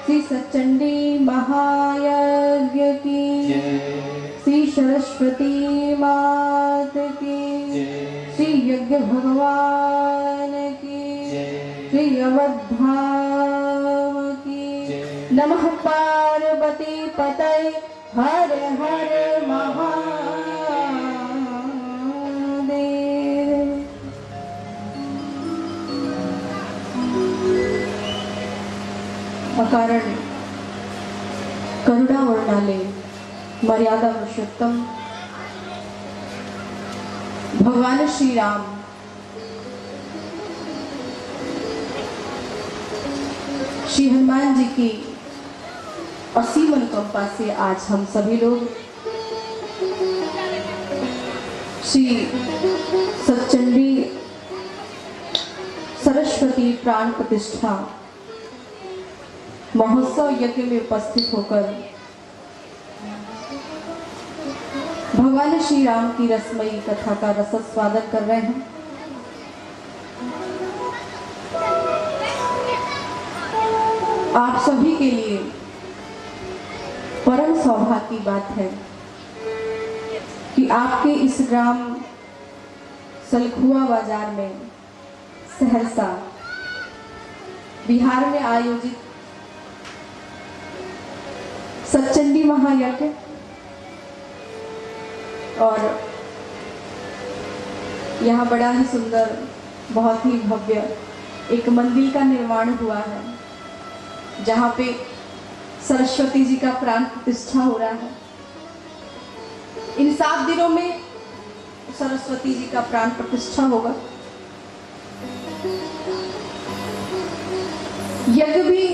श्री सच्चंडी महायज्ञ की, श्री सरस्वती मात की, श्री यज्ञ भगवान की, श्री अवधाम की। नमः पार्वती पतये हर हर महादेव। अकारण करुणा वर्णाले मर्यादा पुरुषोत्तम भगवान श्री राम श्री हनुमान जी की असीम अनुकंपा से आज हम सभी लोग श्री सच्चंडी सरस्वती प्राण प्रतिष्ठा महोत्सव यज्ञ में उपस्थित होकर भगवान श्री राम की रसमयी कथा का रसस्वादन कर रहे हैं। आप सभी के लिए परम सौभाग्य की बात है कि आपके इस ग्राम सलखुआ बाजार में सहरसा बिहार में आयोजित सच्चंडी महायज्ञ और यहाँ बड़ा ही सुंदर बहुत ही भव्य एक मंदिर का निर्माण हुआ है, जहाँ पे सरस्वती जी का प्राण प्रतिष्ठा हो रहा है। इन 7 दिनों में सरस्वती जी का प्राण प्रतिष्ठा होगा। यज्ञ भी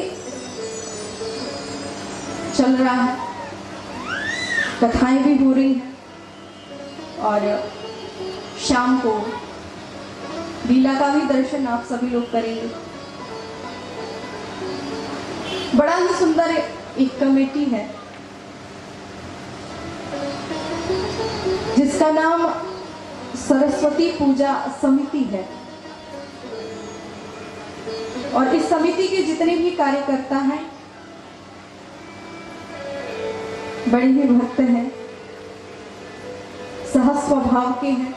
चल रहा है, कथाएं भी हो रही हैं और शाम को लीला का भी दर्शन आप सभी लोग करेंगे। बड़ा ही सुंदर एक कमेटी है जिसका नाम सरस्वती पूजा समिति है और इस समिति के जितने भी कार्यकर्ता हैं बड़े ही भक्त हैं, सहज स्वभाव के हैं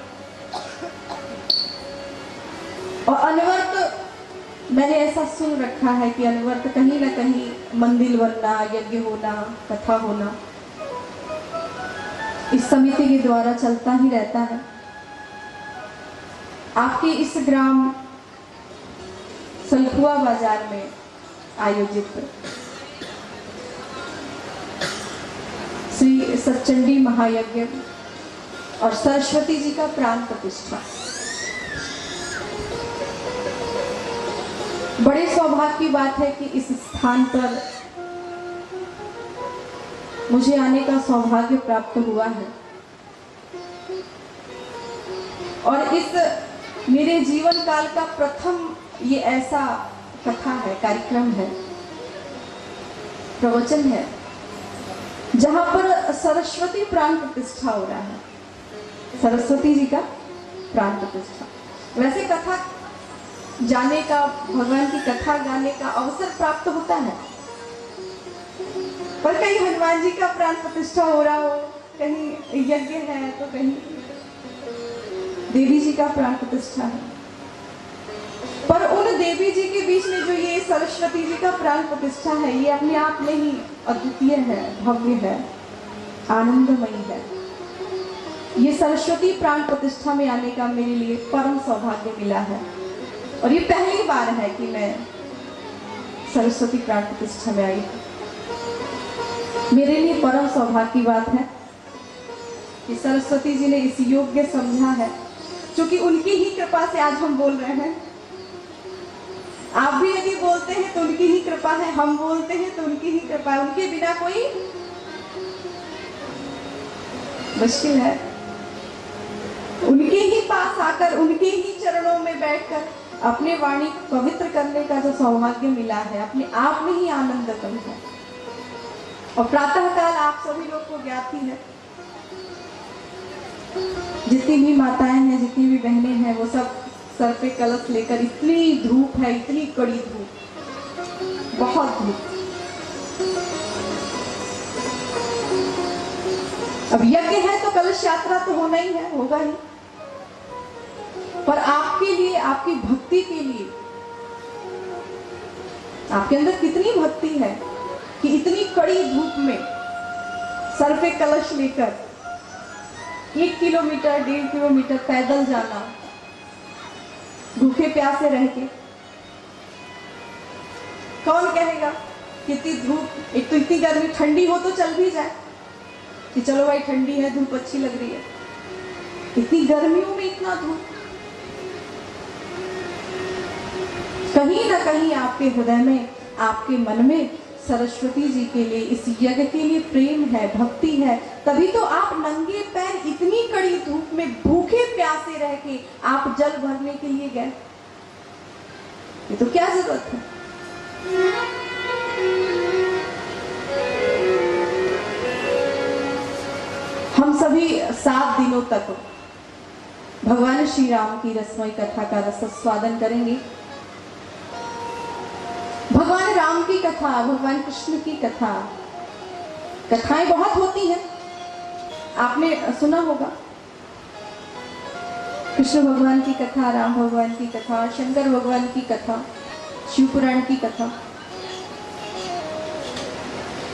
और अनवर्त मैंने ऐसा सुन रखा है कि अनवर्त कहीं ना कहीं मंदिर बनना, यज्ञ होना, कथा होना इस समिति के द्वारा चलता ही रहता है। आपके इस ग्राम सलखुआ बाजार में आयोजित श्री सच्चंडी महायज्ञ और सरस्वती जी का प्राण प्रतिष्ठा बड़े सौभाग्य की बात है कि इस स्थान पर मुझे आने का सौभाग्य प्राप्त हुआ है और इस मेरे जीवन काल का प्रथम ये ऐसा कथा है, कार्यक्रम है, प्रवचन है जहां पर सरस्वती प्राण प्रतिष्ठा हो रहा है। सरस्वती जी का प्राण प्रतिष्ठा। वैसे कथा जाने का, भगवान की कथा गाने का अवसर प्राप्त होता है, पर कहीं हनुमान जी का प्राण प्रतिष्ठा हो रहा हो, कहीं यज्ञ है तो कहीं देवी जी का प्राण प्रतिष्ठा है। पर उन देवी जी के बीच में जो ये सरस्वती जी का प्राण प्रतिष्ठा है, ये अपने आप में ही अद्वितीय है, भव्य है, आनंदमयी है। ये सरस्वती प्राण प्रतिष्ठा में आने का मेरे लिए परम सौभाग्य मिला है और ये पहली बार है कि मैं सरस्वती प्राण प्रतिष्ठा में आई। मेरे लिए परम सौभाग्य की बात है कि सरस्वती जी ने इस योग्य समझा है, क्योंकि उनकी ही कृपा से आज हम बोल रहे हैं। आप भी यदि बोलते हैं तो उनकी ही कृपा है, हम बोलते हैं तो उनकी ही कृपा है। उनके बिना कोई मुश्किल है। उनके ही पास आकर, उनके ही चरणों में बैठकर अपने वाणी पवित्र करने का जो सौभाग्य मिला है, अपने आप में ही आनंदमय है। और प्रातः काल आप सभी लोग को ज्ञात ही है, जितनी भी माताएं हैं, जितनी भी बहनें हैं, वो सब सर पे कलश लेकर, इतनी धूप है, इतनी कड़ी धूप, बहुत धूप, अब यज्ञ है तो कलश यात्रा तो होना ही है, होगा ही। पर आपके लिए, आपकी भक्ति के लिए, आपके अंदर कितनी भक्ति है कि इतनी कड़ी धूप में सर पे कलश लेकर 1 किलोमीटर 1.5 किलोमीटर पैदल जाना, भूखे प्यासे रह के। कौन कहेगा कितनी धूप, एक तो इतनी गर्मी, ठंडी हो तो चल भी जाए कि चलो भाई ठंडी है, धूप अच्छी लग रही है। इतनी गर्मियों में इतना धूप, कहीं ना कहीं आपके हृदय में, आपके मन में सरस्वती जी के लिए, इस यज्ञ के लिए प्रेम है, भक्ति है। तभी तो आप नंगे पैर इतनी कड़ी धूप में भूखे प्यासे रह के आप जल भरने के लिए गए। ये तो क्या जरूरत है। हम सभी 7 दिनों तक भगवान श्री राम की रसमयी कथा का रसास्वादन करेंगे। भगवान राम की कथा, भगवान कृष्ण की कथा, कथाएं बहुत होती हैं, आपने सुना होगा। कृष्ण भगवान की कथा, राम भगवान की कथा, शंकर भगवान की कथा, शिव पुराण की कथा।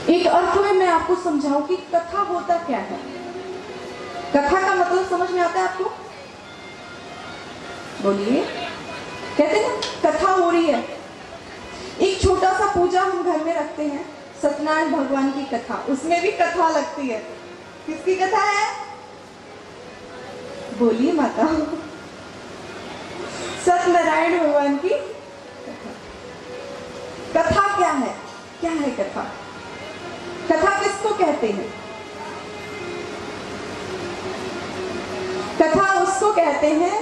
एक अर्थ में मैं आपको समझाऊं कि कथा होता क्या है। कथा का मतलब समझ में आता है आपको? बोलिए। कहते हैं कथा हो रही है। एक छोटा सा पूजा हम घर में रखते हैं, सत्यनारायण भगवान की कथा, उसमें भी कथा लगती है। किसकी कथा है? बोलिए माता। सत्यनारायण भगवान की कथा। कथा क्या है? क्या है कथा? कथा किसको कहते हैं? कथा उसको कहते हैं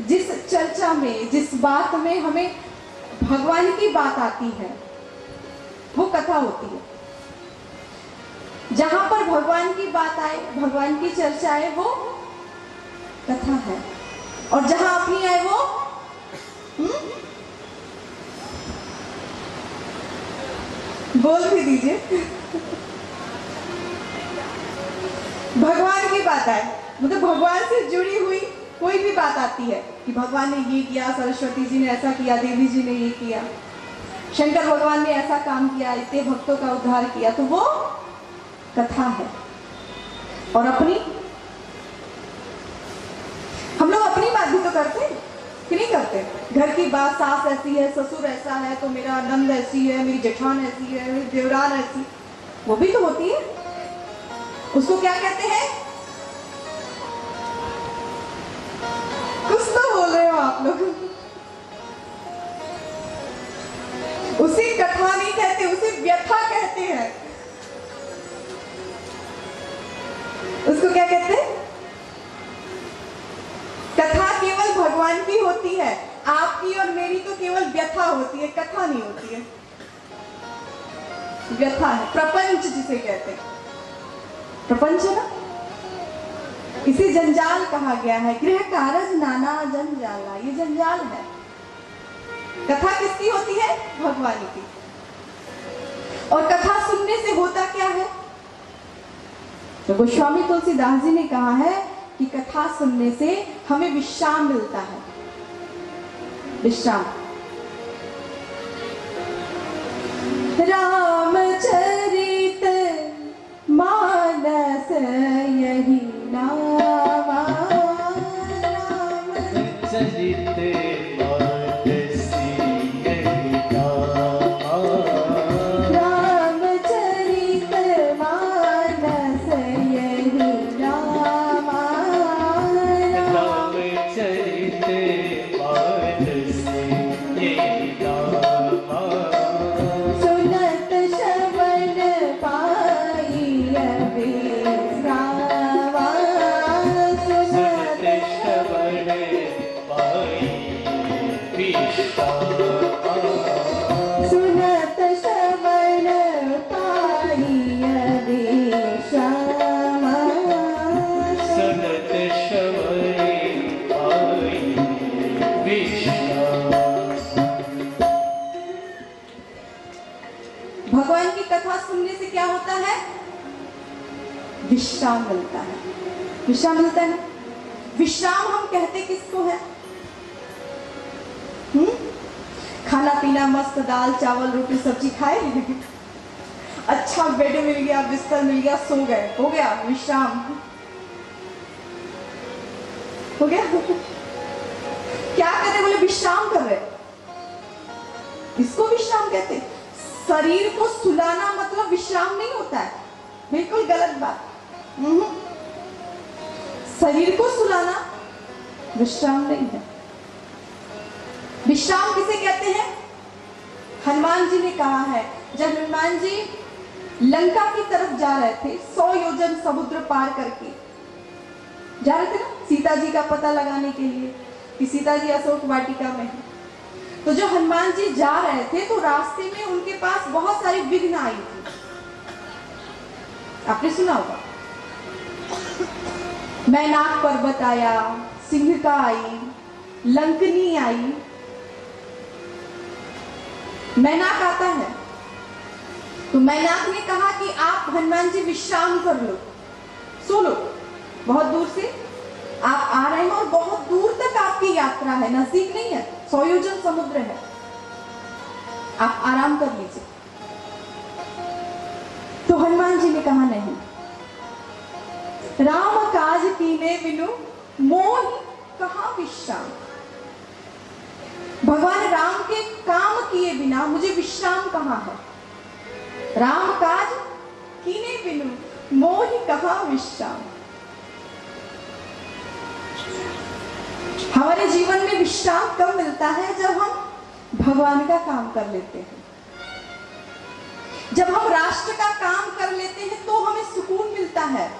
जिस चर्चा में, जिस बात में हमें भगवान की बात आती है, वो कथा होती है। जहां पर भगवान की बात आए, भगवान की चर्चा आए, वो कथा है। और जहां अपनी आए वो बोल भी दीजिए। भगवान की बात आए मतलब भगवान से जुड़ी हुई कोई भी बात आती है कि भगवान ने ये किया, सरस्वती जी ने ऐसा किया, देवी जी ने ये किया, शंकर भगवान ने ऐसा काम किया, इतने भक्तों का उद्धार किया, तो वो कथा है। और अपनी, हम लोग अपनी बात भी तो करते हैं कि नहीं करते? घर की बात, सास ऐसी है, ससुर ऐसा है, तो मेरा नंद ऐसी है, मेरी जेठान ऐसी है, मेरी देवरान ऐसी, वो भी तो होती है। उसको क्या कहते हैं? कुछ तो बोल रहे हो आप लोग। उसे कथा नहीं कहते, उसे व्यथा कहते हैं। उसको क्या कहते हैं? कथा केवल भगवान की होती है, आपकी और मेरी तो केवल व्यथा होती है, कथा नहीं होती है। व्यथा है, प्रपंच जिसे कहते हैं। प्रपंच है ना, इसे जंजाल कहा गया है। गृह कारज नाना जंजाला, ये जंजाल है। कथा किसकी होती है? भगवान की। और कथा सुनने से होता क्या है? तो गोस्वामी तुलसीदास जी ने कहा है कि कथा सुनने से हमें विश्राम मिलता है। विश्राम। रामचरित मानस यही नामा, रामचरित मानस यही नामा, रामचरित मानस यही नामा, रामचरित मानस यही नामा, सुनत श्रवण पाई विश्रामा, सुनत श्रवण पाई विश्रामा, सुनत श्रवण पाई विश्रामा, सुनत श्रवण पाई विश्रामा। भगवान की कथा सुनने से क्या होता है? विश्राम मिलता है। विश्राम मिलता है ना। विश्राम हम कहते किसको है? खाना पीना मस्त, दाल चावल रोटी सब्जी खाए, अच्छा बेड मिल गया, बिस्तर मिल गया, सो गए, हो गया विश्राम, हो गया। क्या कर रहे? बोले विश्राम कर रहे, इसको विश्राम कहते। शरीर को सुलाना मतलब विश्राम नहीं होता है, बिल्कुल गलत बात। शरीर को सुलाना विश्राम नहीं है। विश्राम किसे कहते हैं? हनुमान जी ने कहा है, जब हनुमान जी लंका की तरफ जा रहे थे, 100 योजन समुद्र पार करके जा रहे थे ना, सीता जी का पता लगाने के लिए कि सीता जी अशोक वाटिका में है। तो जो हनुमान जी जा रहे थे तो रास्ते में उनके पास बहुत सारी विघ्न आई थी। आपने सुना होगा, मैनाक पर्वत आया, सिंहिका आई, लंकनी आई। मैनाक आता है तो मैनाक ने कहा कि आप हनुमान जी विश्राम कर लो, सो लो। बहुत दूर से आप आ रहे हैं और बहुत दूर तक आपकी यात्रा है, नजदीक नहीं है, 100 योजन समुद्र है, आप आराम कर लीजिए। तो हनुमान जी ने कहा नहीं, राम काज कीने बिनु मोहि कहाँ विश्राम। भगवान राम के काम किए बिना मुझे विश्राम कहाँ है? राम काज कीने बिनु मोहि कहाँ विश्राम। हमारे जीवन में विश्राम कब मिलता है? जब हम भगवान का काम कर लेते हैं, जब हम राष्ट्र का काम कर लेते हैं तो हमें सुकून मिलता है,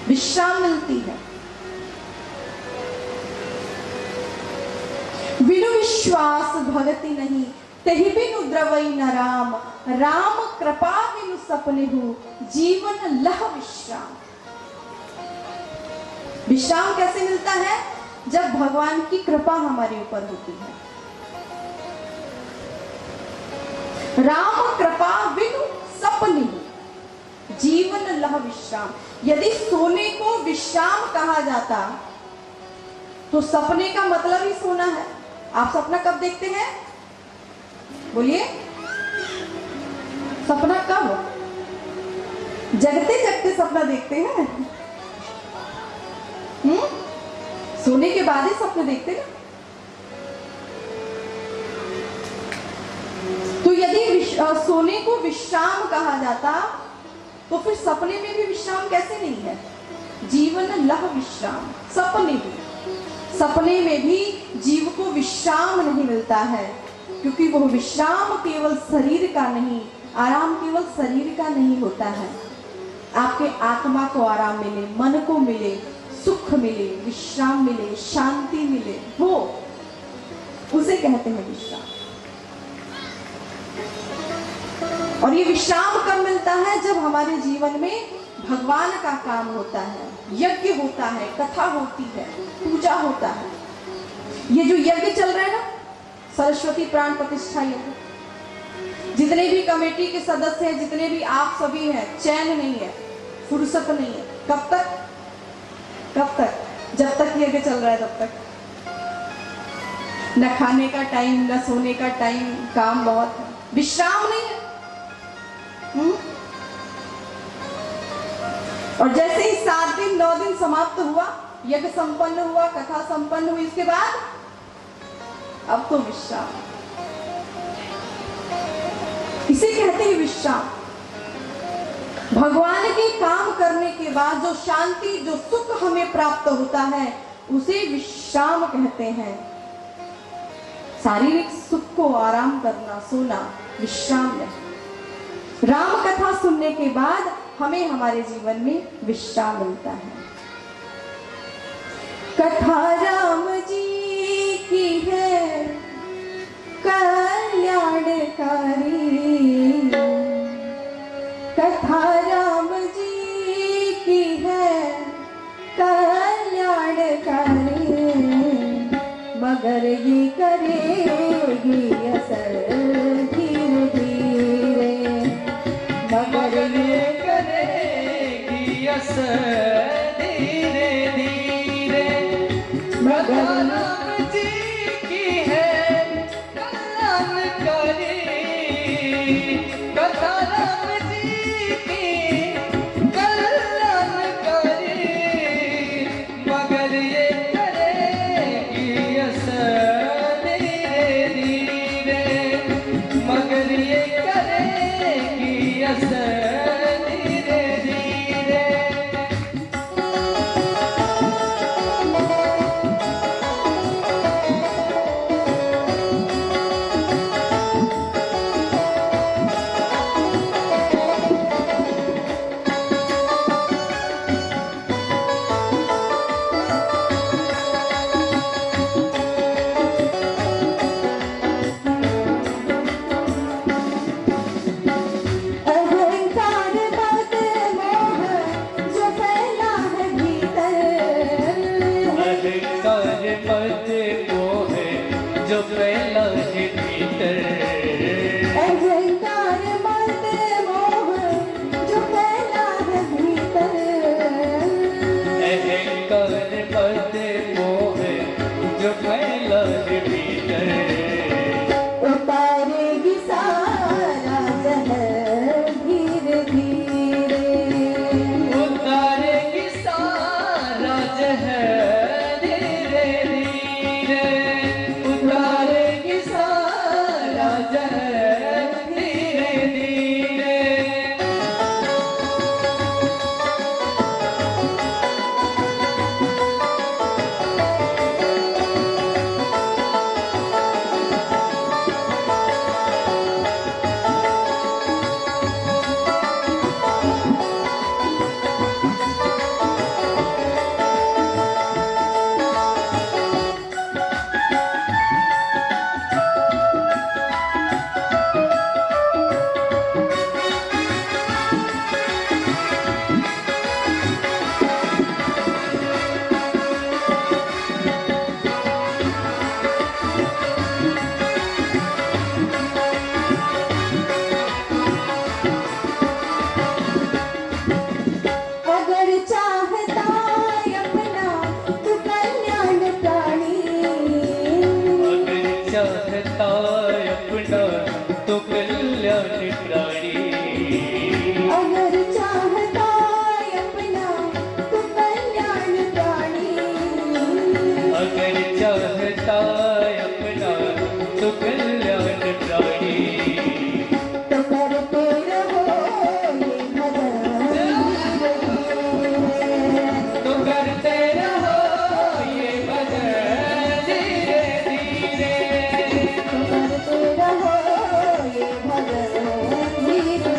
विश्राम मिलती है। बिनु विश्वास भगति नहीं, तेहि बिनु द्रवई न राम। राम कृपा बिनु सपने हो, जीवन लह विश्राम। विश्राम कैसे मिलता है? जब भगवान की कृपा हमारे ऊपर होती है। राम कृपा बिनु सपने, जीवन लह विश्राम। यदि सोने को विश्राम कहा जाता तो सपने का मतलब ही सोना है। आप सपना कब देखते हैं? बोलिए, सपना कब? जगते जगते सपना देखते हैं। सोने के बाद ही सपने देखते ना। तो यदि सोने को विश्राम कहा जाता तो फिर सपने में भी विश्राम कैसे नहीं है? जीवन लह विश्राम। सपने में भी जीव को विश्राम नहीं मिलता है, क्योंकि वो विश्राम केवल शरीर का नहीं, आराम केवल शरीर का नहीं होता है। आपके आत्मा को आराम मिले, मन को मिले, सुख मिले, विश्राम मिले, शांति मिले, वो उसे कहते हैं विश्राम। और ये विश्राम कब मिलता है? जब हमारे जीवन में भगवान का काम होता है, यज्ञ होता है, कथा होती है, पूजा होता है। ये जो यज्ञ चल रहा है ना, सरस्वती प्राण प्रतिष्ठा यज्ञ, जितने भी कमेटी के सदस्य हैं, जितने भी आप सभी हैं, चैन नहीं है, फुर्सत नहीं है। कब तक? कब तक? जब तक यज्ञ चल रहा है तब तक। न खाने का टाइम, न सोने का टाइम, काम बहुत है, विश्राम नहीं है। और जैसे ही 7 दिन 9 दिन समाप्त हुआ, यज्ञ संपन्न हुआ, कथा संपन्न हुई, इसके बाद अब तो विश्राम। इसे कहते हैं विश्राम। भगवान के काम करने के बाद जो शांति, जो सुख हमें प्राप्त होता है, उसे विश्राम कहते हैं। शारीरिक सुख को आराम करना, सोना, विश्राम नहीं। राम कथा सुनने के बाद हमें हमारे जीवन में विश्राम मिलता है। कथा राम जी की है कल्याणकारी, कथा राम जी की है कल्याणकारी, मगर ये करेगी असर धीरे धीरे, मगर ये कथा राम जी की कल्याण करे, मगर ये करेगी असर धीरे धीरे, मगर ये करेगी असर धीरे धीरे। अहंकार मद मोह जो फैला है भीतर, अहंकार मद मोह जो फैला है भीतर, अहंकार मद मोह जो फैला है भीतर, अहंकार मद मोह जो फैला है भीतर, उतारेगी सारा जहर धीरे धीरे, उतारेगी सारा जहर धीरे धीरे, उतारेगी सारा जहर धीरे धीरे। अगर चाहता अपना तू कल्याण प्राणी, अगर चाहता अपना तो कल्याण प्राणी, अगर चाहता अपना तू कल्याण प्राणी, अगर चाहता अपना तो कल्याण प्राणी, तो करते रहो ये भजन, तो करते रहो ये भजन धीरे धीरे, तो करते रहो ये भजन धीरे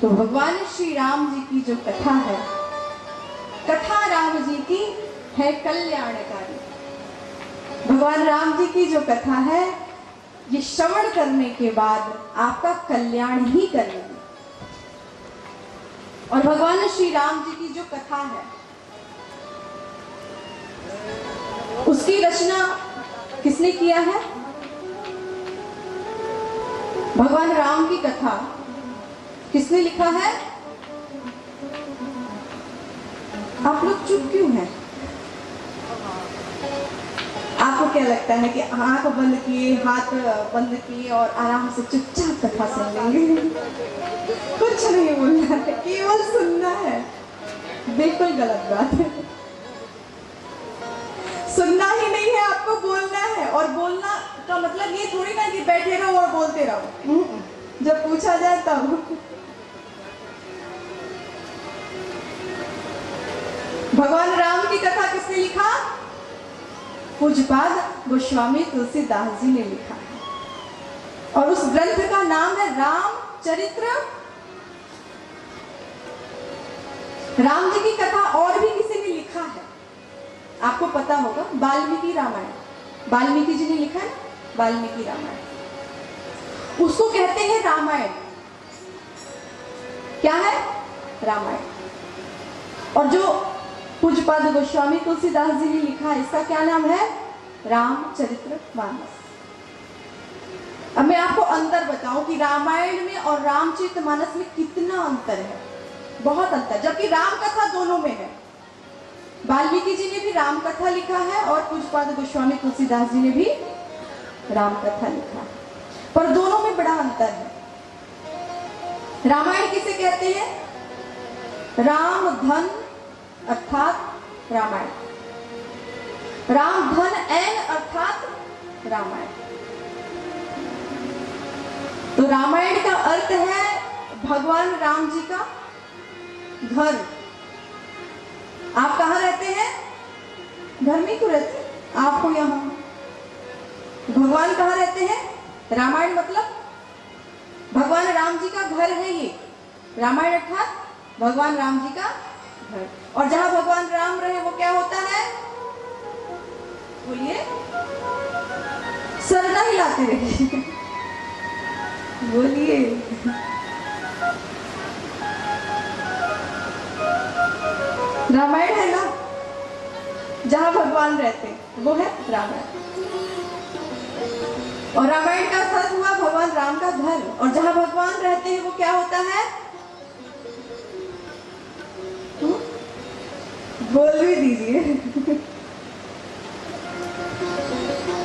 तो भगवान श्री राम जी की जो कथा है, कथा राम जी की है कल्याणकारी। भगवान राम जी की जो कथा है, ये श्रवण करने के बाद आपका कल्याण ही करेगी। और भगवान श्री राम जी की जो कथा है, उसकी रचना किसने किया है? भगवान राम की कथा किसने लिखा है? आप लोग चुप क्यों हैं? आपको क्या लगता है कि आंख बंद किए, हाथ बंद किए और आराम से चुपचाप कथा सुन लेंगे? कुछ नहीं बोलना है, केवल सुनना है। बिल्कुल गलत बात है। सुनना ही नहीं है, आपको बोलना है। और बोलना का मतलब ये थोड़ी ना कि बैठे रहो और बोलते रहो, जब पूछा जाए तब। भगवान राम की कथा किसने लिखा? पूज्यपाद गोस्वामी तुलसीदास जी ने लिखा है। और उस ग्रंथ का नाम है रामचरित्र। राम जी की कथा और भी किसी ने लिखा है, आपको पता होगा, वाल्मीकि रामायण। वाल्मीकि जी ने लिखा है वाल्मीकि रामायण। उसको कहते हैं रामायण। क्या है? रामायण। और जो पूज्यपाद गोस्वामी तुलसीदास जी ने लिखा है, इसका क्या नाम है? रामचरितमानस। अब मैं आपको अंतर बताऊं कि रामायण में और रामचरितमानस में कितना अंतर है। बहुत अंतर, जबकि राम कथा दोनों में है। वाल्मीकि जी ने भी राम कथा लिखा है और पूज्यपाद गोस्वामी तुलसीदास जी ने भी राम कथा लिखा है, पर दोनों में बड़ा अंतर है। रामायण किसे कहते हैं? राम धन अर्थात रामायण। राम धन एन अर्थात रामायण। तो रामायण का अर्थ है भगवान राम जी का घर। आप कहाँ रहते हैं? घर में क्यों रहते हैं? आप हो यहाँ। भगवान कहाँ रहते हैं? रामायण मतलब भगवान राम जी का घर है ये। रामायण अर्थात भगवान राम जी का घर। और जहां भगवान राम रहे वो क्या होता है? बोलिए, सरना हिलाते रहिए। बोलिए। रामायण है ना, जहां भगवान रहते हैं वो है रामायण। और रामायण का अर्थ हुआ भगवान राम का घर। और जहां भगवान रहते हैं वो क्या होता है? बोल भी दीजिए।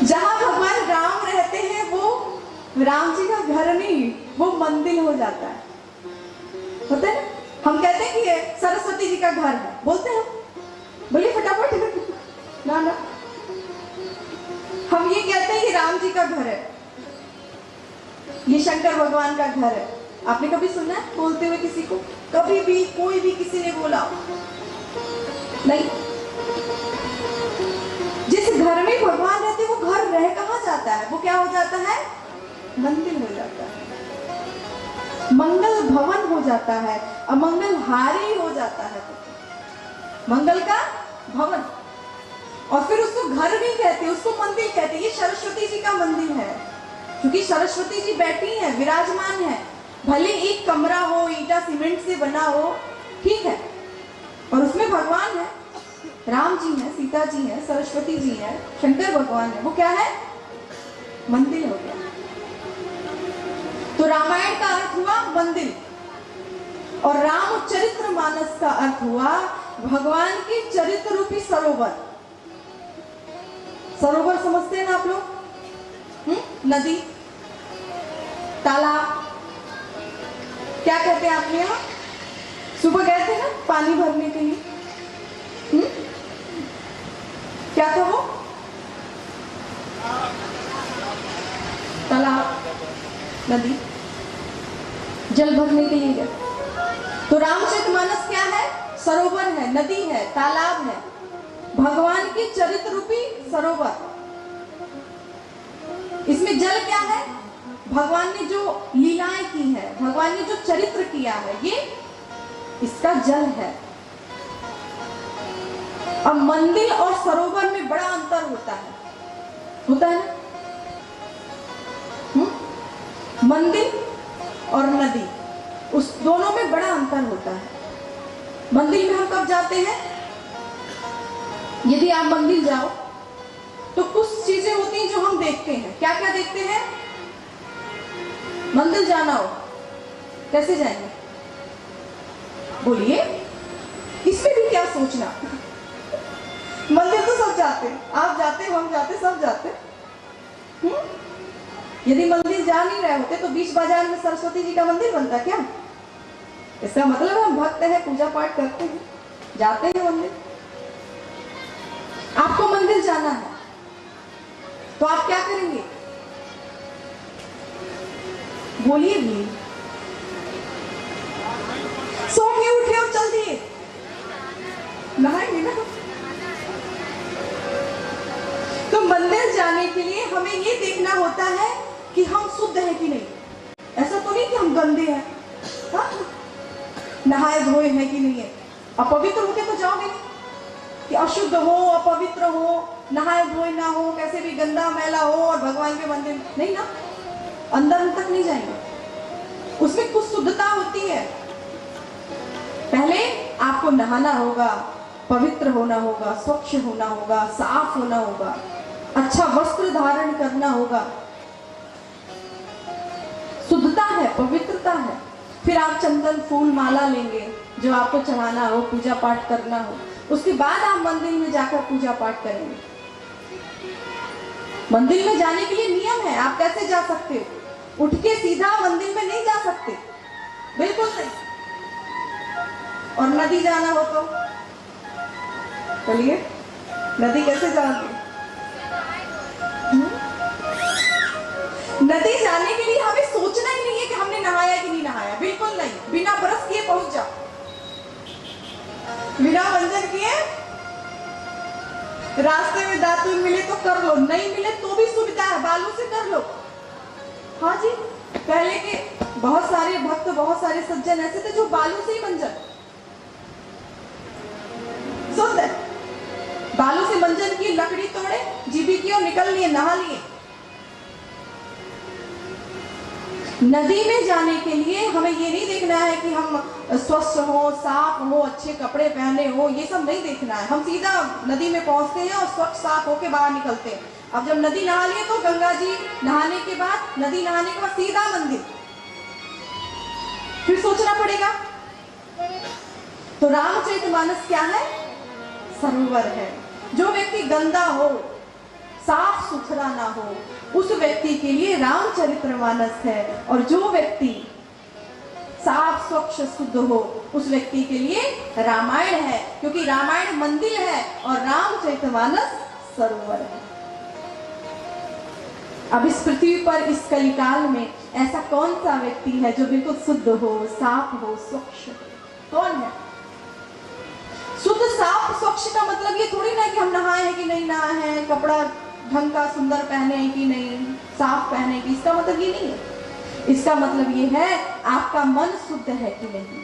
जहां भगवान राम रहते हैं वो राम जी का घर नहीं, वो मंदिर हो जाता है। होता है ना? हम कहते हैं कि ये सरस्वती जी का घर है, बोलते हैं। बोलिए फटाफट। ना ना, हम ये कहते हैं कि राम जी का घर है, ये शंकर भगवान का घर है। आपने कभी सुना है बोलते हुए किसी को? कभी भी कोई भी किसी ने बोला नहीं। जिस घर में भगवान रहते वो घर रह कहाँ जाता है? वो क्या हो जाता है? मंदिर हो जाता है, मंगल भवन हो जाता है, अमंगल हारी हो जाता है। मंगल का भवन। और फिर उसको घर नहीं कहते, उसको मंदिर कहते। ये सरस्वती जी का मंदिर है, क्योंकि सरस्वती जी बैठी हैं, विराजमान है। भले एक कमरा हो, ईटा सीमेंट से बना हो, ठीक है, और उसमें भगवान है, राम जी हैं, सीता जी हैं, सरस्वती जी हैं, शंकर भगवान है। वो क्या है? मंदिर हो गया। तो रामायण का अर्थ हुआ मंदिर, और रामचरितमानस का अर्थ हुआ भगवान के चरित्र रूपी सरोवर। सरोवर समझते हैं ना आप लोग? नदी, तालाब, क्या कहते हैं आपके यहाँ? सुबह गए थे ना पानी भरने के लिए, क्या था वो? तालाब, नदी, जल भरने के लिए गए। तो रामचरितमानस क्या है? सरोवर है, नदी है, तालाब है, भगवान के चरित्र रूपी सरोवर। इसमें जल क्या है? भगवान ने जो लीलाएं की है, भगवान ने जो चरित्र किया है, ये इसका जल है। अब मंदिर और सरोवर में बड़ा अंतर होता है ना? मंदिर और नदी, उस दोनों में बड़ा अंतर होता है। मंदिर में हम कब जाते हैं? यदि आप मंदिर जाओ तो कुछ चीजें होती हैं जो हम देखते हैं। क्या क्या देखते हैं? मंदिर जाना हो, कैसे जाएंगे? बोलिए, इसमें भी क्या सोचना? मंदिर तो सब जाते हैं, आप जाते, हम जाते, सब जाते। यदि मंदिर जा नहीं रहे होते तो बीच बाजार में सरस्वती जी का मंदिर बनता क्या? इसका मतलब हम भक्त हैं, पूजा पाठ करते हैं, जाते हैं मंदिर। आपको मंदिर जाना है तो आप क्या करेंगे? बोलिए भी। सो के उठे और चल दिए, नहाएंगे ना? तो मंदिर जाने के लिए हमें ये देखना होता है कि हम शुद्ध हैं कि नहीं। ऐसा तो नहीं कि हम गंदे हैं, हाँ? नहाए धोए हैं कि नहीं है। अपवित्र होके तो जाओगे नहीं कि अशुद्ध हो, अपवित्र हो, नहाए धोए ना हो, कैसे भी गंदा मैला हो और भगवान के मंदिर नहीं ना, अंदर तक नहीं जाएंगे। उसमें कुछ शुद्धता होती है। पहले आपको नहाना होगा, पवित्र होना होगा, स्वच्छ होना होगा, साफ होना होगा, अच्छा वस्त्र धारण करना होगा। शुद्धता है, पवित्रता है। फिर आप चंदन फूल माला लेंगे, जो आपको चढ़ाना हो, पूजा पाठ करना हो। उसके बाद आप मंदिर में जाकर पूजा पाठ करेंगे। मंदिर में जाने के लिए नियम है। आप कैसे जा सकते हो? उठ के सीधा मंदिर में नहीं जा सकते, बिल्कुल नहीं। और नदी जाना हो तो चलिए, नदी कैसे जाओगे? नदी जाने के लिए हमें सोचना ही नहीं है कि हमने नहाया कि नहीं नहाया, बिल्कुल नहीं। बिना ब्रश किए पहुंच जाओ, बिना मंजन किए। रास्ते में दातुन मिले तो कर लो, नहीं मिले तो भी सुविधा है, बालू से कर लो। हाँ जी, पहले के बहुत सारे भक्त, बहुत सारे सज्जन ऐसे थे जो बालू से ही मंजन, सुंदर बालू से मंजन किए, लकड़ी तोड़े, जीबी की और निकल लिए, नहा लिए। नदी में जाने के लिए हमें ये नहीं देखना है कि हम स्वस्थ हो, साफ हो, अच्छे कपड़े पहने हो, ये सब नहीं देखना है। हम सीधा नदी में पहुंचते हैं और स्वच्छ साफ होके बाहर निकलते हैं। अब जब नदी नहा लिए तो गंगा जी नहाने के बाद, नदी नहाने के बाद सीधा मंदिर, फिर सोचना पड़ेगा। तो रामचरितमानस क्या है? सरोवर है। जो व्यक्ति गंदा हो, साफ सुथरा ना हो, उस व्यक्ति के लिए रामचरितमानस है। और जो व्यक्ति साफ स्वच्छ शुद्ध हो, उस व्यक्ति के लिए रामायण है, क्योंकि रामायण मंदिर है और रामचरितमानस सरोवर है। अब इस पृथ्वी पर, इस कलिकाल में ऐसा कौन सा व्यक्ति है जो बिल्कुल शुद्ध हो, साफ हो, स्वच्छ हो? कौन है? शुद्ध साफ स्वच्छ का मतलब ये थोड़ी ना कि हम नहाए हैं कि नहीं नहाए हैं, कपड़ा ढंग का सुंदर पहने हैं कि नहीं, साफ पहने कि, इसका मतलब ये नहीं है। इसका मतलब ये है आपका मन शुद्ध है कि नहीं,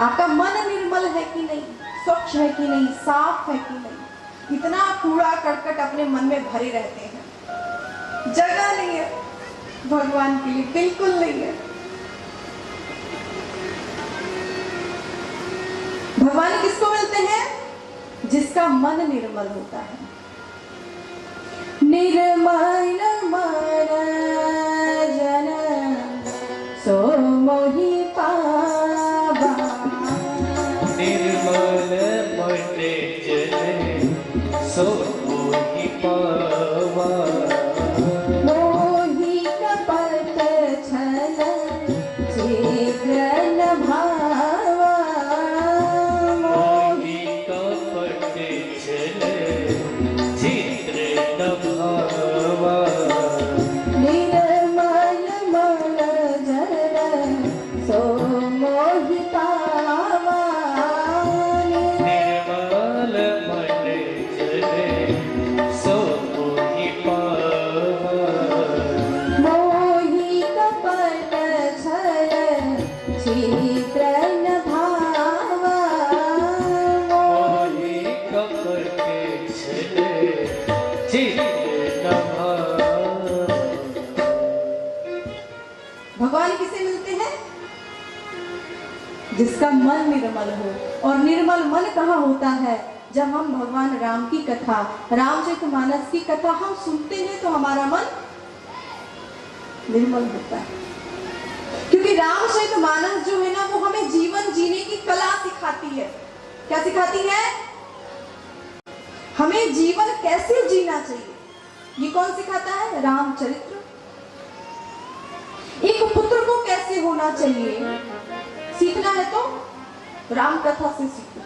आपका मन निर्मल है कि नहीं, स्वच्छ है कि नहीं, साफ है कि नहीं। इतना कूड़ा करकट अपने मन में भरे रहते हैं, जगह नहीं है भगवान के लिए, बिल्कुल नहीं है। भगवान किसको मिलते हैं? जिसका मन निर्मल होता है। निर्मल मन जन सो मोहि पावा, निर्मल मन जन सो मोहि पावा। मोहि कपट छल चित्र न भावा, मोहि कपट छल चित्र न भावा। चित्र न भावा मोही कमर के छले चित्र न भावा। भगवान किसे मिलते हैं? जिसका मन निर्मल हो। और निर्मल मन कहाँ होता है? जब हम भगवान राम की कथा, रामचरितमानस की कथा हम सुनते हैं तो हमारा मन निर्मल होता है। क्योंकि रामचरितमानस जो है ना, वो हमें जीवन जीने की कला सिखाती है। क्या सिखाती है? हमें जीवन कैसे जीना चाहिए, ये कौन सिखाता है? रामचरित्र। एक पुत्र को कैसे होना चाहिए, सीखना है तो राम कथा से सीखो।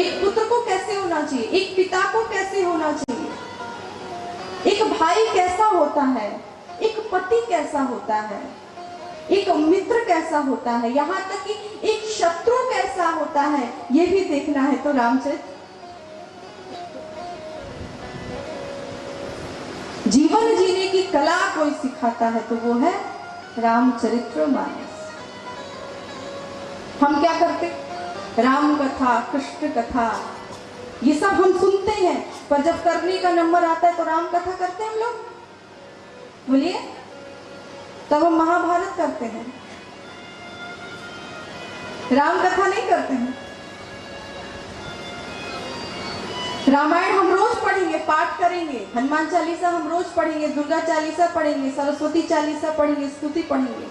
एक पुत्र को कैसे होना चाहिए, एक पिता को कैसे होना चाहिए, एक भाई कैसा होता है, एक पति कैसा होता है, एक मित्र कैसा होता है, यहाँ तक कि एक शत्रु कैसा होता है, ये भी देखना है तो रामचरित। जीवन जीने की कला कोई सिखाता है तो वो है रामचरितमानस। हम क्या करते? राम कथा, कृष्ण कथा, ये सब हम सुनते हैं, पर जब करने का नंबर आता है तो राम कथा करते हैं हम लोग? बोलिए। तब हम महाभारत करते हैं, राम कथा नहीं करते हैं। रामायण हम रोज पढ़ेंगे, पाठ करेंगे, हनुमान चालीसा हम रोज पढ़ेंगे, दुर्गा चालीसा पढ़ेंगे, सरस्वती चालीसा पढ़ेंगे, स्तुति पढ़ेंगे।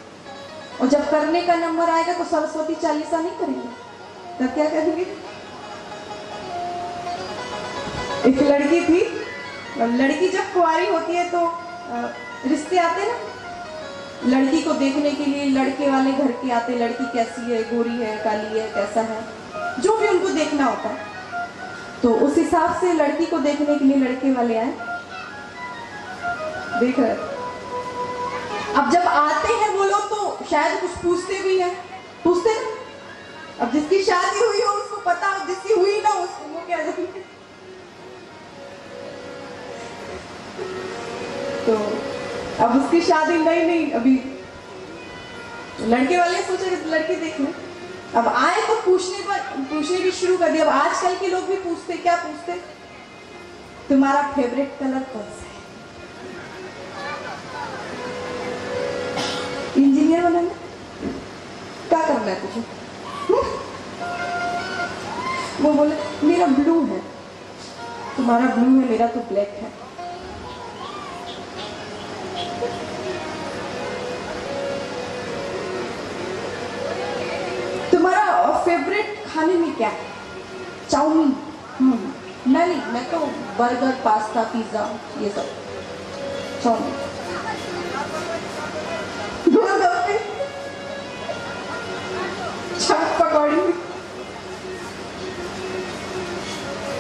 और जब करने का नंबर आएगा तो सरस्वती चालीसा नहीं करेंगे, तब क्या करेंगे? एक लड़की थी, लड़की जब कुंवारी होती है तो रिश्ते आते ना, लड़की को देखने के लिए लड़के वाले घर के आते, लड़की कैसी है, गोरी है, काली है, कैसा है, जो भी उनको देखना होता है। तो उस हिसाब से लड़की को देखने के लिए लड़के वाले आए, देख रहे। अब जब आते हैं वो लोग तो शायद कुछ पूछते भी हैं, पूछते ना। अब जिसकी शादी हुई हो उसको पता हो, जिसकी हुई ना उसको वो क्या जाने। तो अब उसकी शादी नहीं अभी, लड़के वाले सोचे लड़की देखने। अब आए तो पूछने भी शुरू कर दिया। अब आजकल के लोग भी पूछते, क्या पूछते? तुम्हारा फेवरेट कलर कौन सा है? इंजीनियर बनना? क्या करना है तुझे? वो बोले मेरा ब्लू है। तुम्हारा ब्लू है, मेरा तो ब्लैक है। तुम्हारा फेवरेट खाने में क्या है? चाउमीन। मैं तो बर्गर, पास्ता, पिज्जा, ये सब। चाउमीन, गोलगप्पे, चाट पकौड़ी।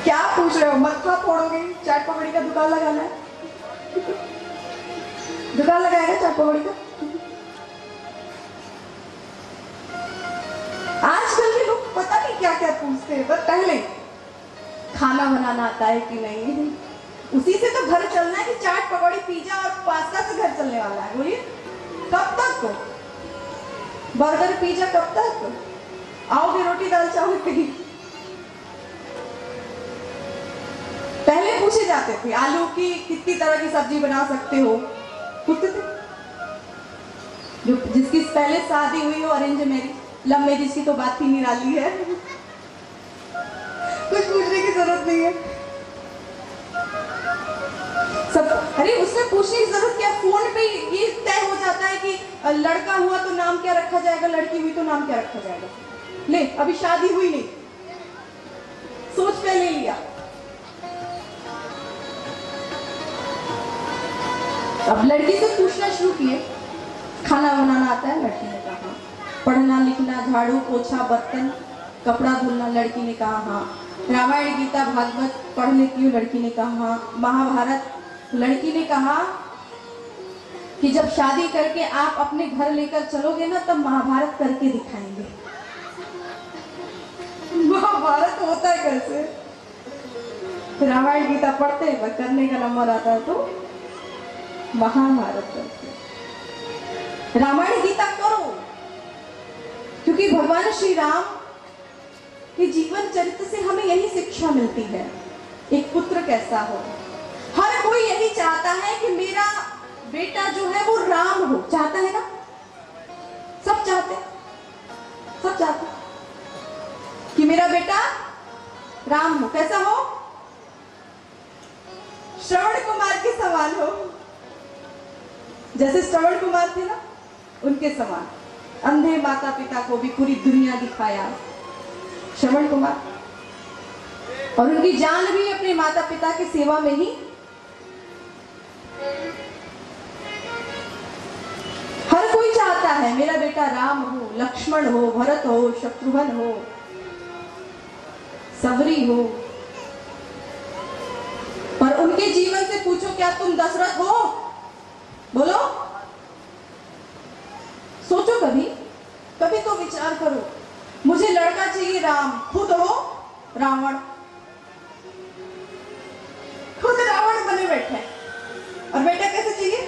क्या पूछ रहे हो? मक्खा फोड़ोगे? चाट पकौड़ी का दुकान लगाना है? दुकान लगाएगा चाट पकौड़ी का? आजकल के लोग पता नहीं क्या क्या पूछते हैं। पर पहले खाना बनाना आता है कि नहीं, उसी से तो घर चलना है। कि चाट पकौड़ी, पिज्जा और पास्ता से घर चलने वाला है? बोलिए, कब तक? बर्गर, पिज्जा कब तक? आओगे रोटी दाल चावल पे ही। पहले पूछे जाते थे आलू की कितनी तरह की सब्जी बना सकते हो, पूछते थे। जो जिसकी पहले शादी हुई हो, अरेंज मैरिज, लव मैरिज की तो बात ही निराली है, कुछ पूछने की जरूरत नहीं है सब। अरे उसमें पूछने की जरूरत क्या? फोन पे ये तय हो जाता है कि लड़का हुआ तो नाम क्या रखा जाएगा, लड़की हुई तो नाम क्या रखा जाएगा। ले, अभी शादी हुई नहीं, सोच पहले लिया। अब लड़की से पूछना शुरू किए, खाना बनाना आता है? लड़की ने कहा। पढ़ना लिखना, झाड़ू पोछा, बर्तन, कपड़ा धुलना? लड़की ने कहा हाँ। रामायण, गीता, भागवत पढ़ लेती हूँ? लड़की ने कहा हाँ। महाभारत? लड़की ने कहा कि जब शादी करके आप अपने घर लेकर चलोगे ना, तब महाभारत करके दिखाएंगे। महाभारत होता है कैसे? रामायण गीता पढ़ते हैं, पर करने का नंबर आता है तो महाभारत करते। रामायण गीता करो, क्योंकि भगवान श्री राम के जीवन चरित्र से हमें यही शिक्षा मिलती है, एक पुत्र कैसा हो। हर कोई यही चाहता है कि मेरा बेटा जो है वो राम हो, चाहता है ना, सब चाहते, सब चाहते कि मेरा बेटा राम हो। कैसा हो? श्रवण कुमार के समान हो, जैसे श्रवण कुमार थे ना उनके समान। अंधे माता पिता को भी पूरी दुनिया दिखाया श्रवण कुमार, और उनकी जान भी अपने माता पिता की सेवा में ही। हर कोई चाहता है मेरा बेटा राम हो, लक्ष्मण हो, भरत हो, शत्रुघ्न हो, सबरी हो। पर उनके जीवन से पूछो, क्या तुम दशरथ हो? बोलो, सोचो कभी, कभी तो विचार करो। मुझे लड़का चाहिए राम, खुद हो रावण, खुद रावण बने बैठे। और बेटा कैसे चाहिए?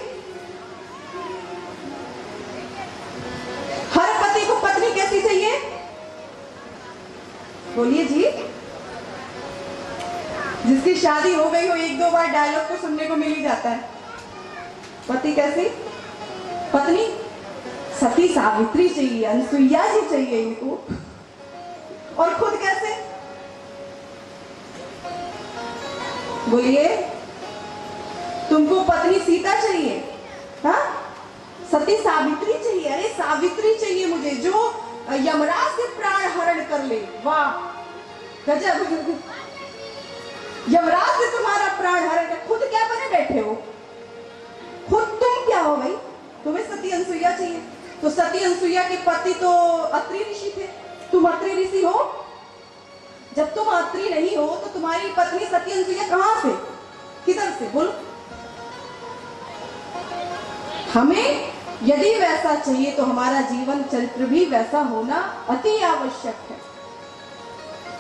हर पति को पत्नी कैसी चाहिए? बोलिए जी। जिसकी शादी हो गई हो, एक दो बार डायलॉग तो सुनने को मिल ही जाता है। पति कैसी? पत्नी सती सावित्री चाहिए, अनसुईया जी चाहिए इनको। और खुद कैसे? बोलिए, तुमको पत्नी सीता चाहिए, हाँ? सती सावित्री चाहिए। अरे सावित्री चाहिए मुझे, जो यमराज से प्राण हरण कर ले। वाह, गजब। यमराज से तुम्हारा प्राण हरण कर, खुद क्या बने बैठे हो? खुद तुम क्या हो भाई? तुम्हें सती अनसुईया चाहिए। तो सती अनसुईया के पति तो अत्रि ऋषि थे, तुम अत्रि ऋषि हो। जब तुम अत्रि नहीं हो तो तुम्हारी पत्नी सती अनसुईया कहां से, किधर से? बोलो। हमें यदि वैसा चाहिए तो हमारा जीवन चरित्र भी वैसा होना अति आवश्यक है।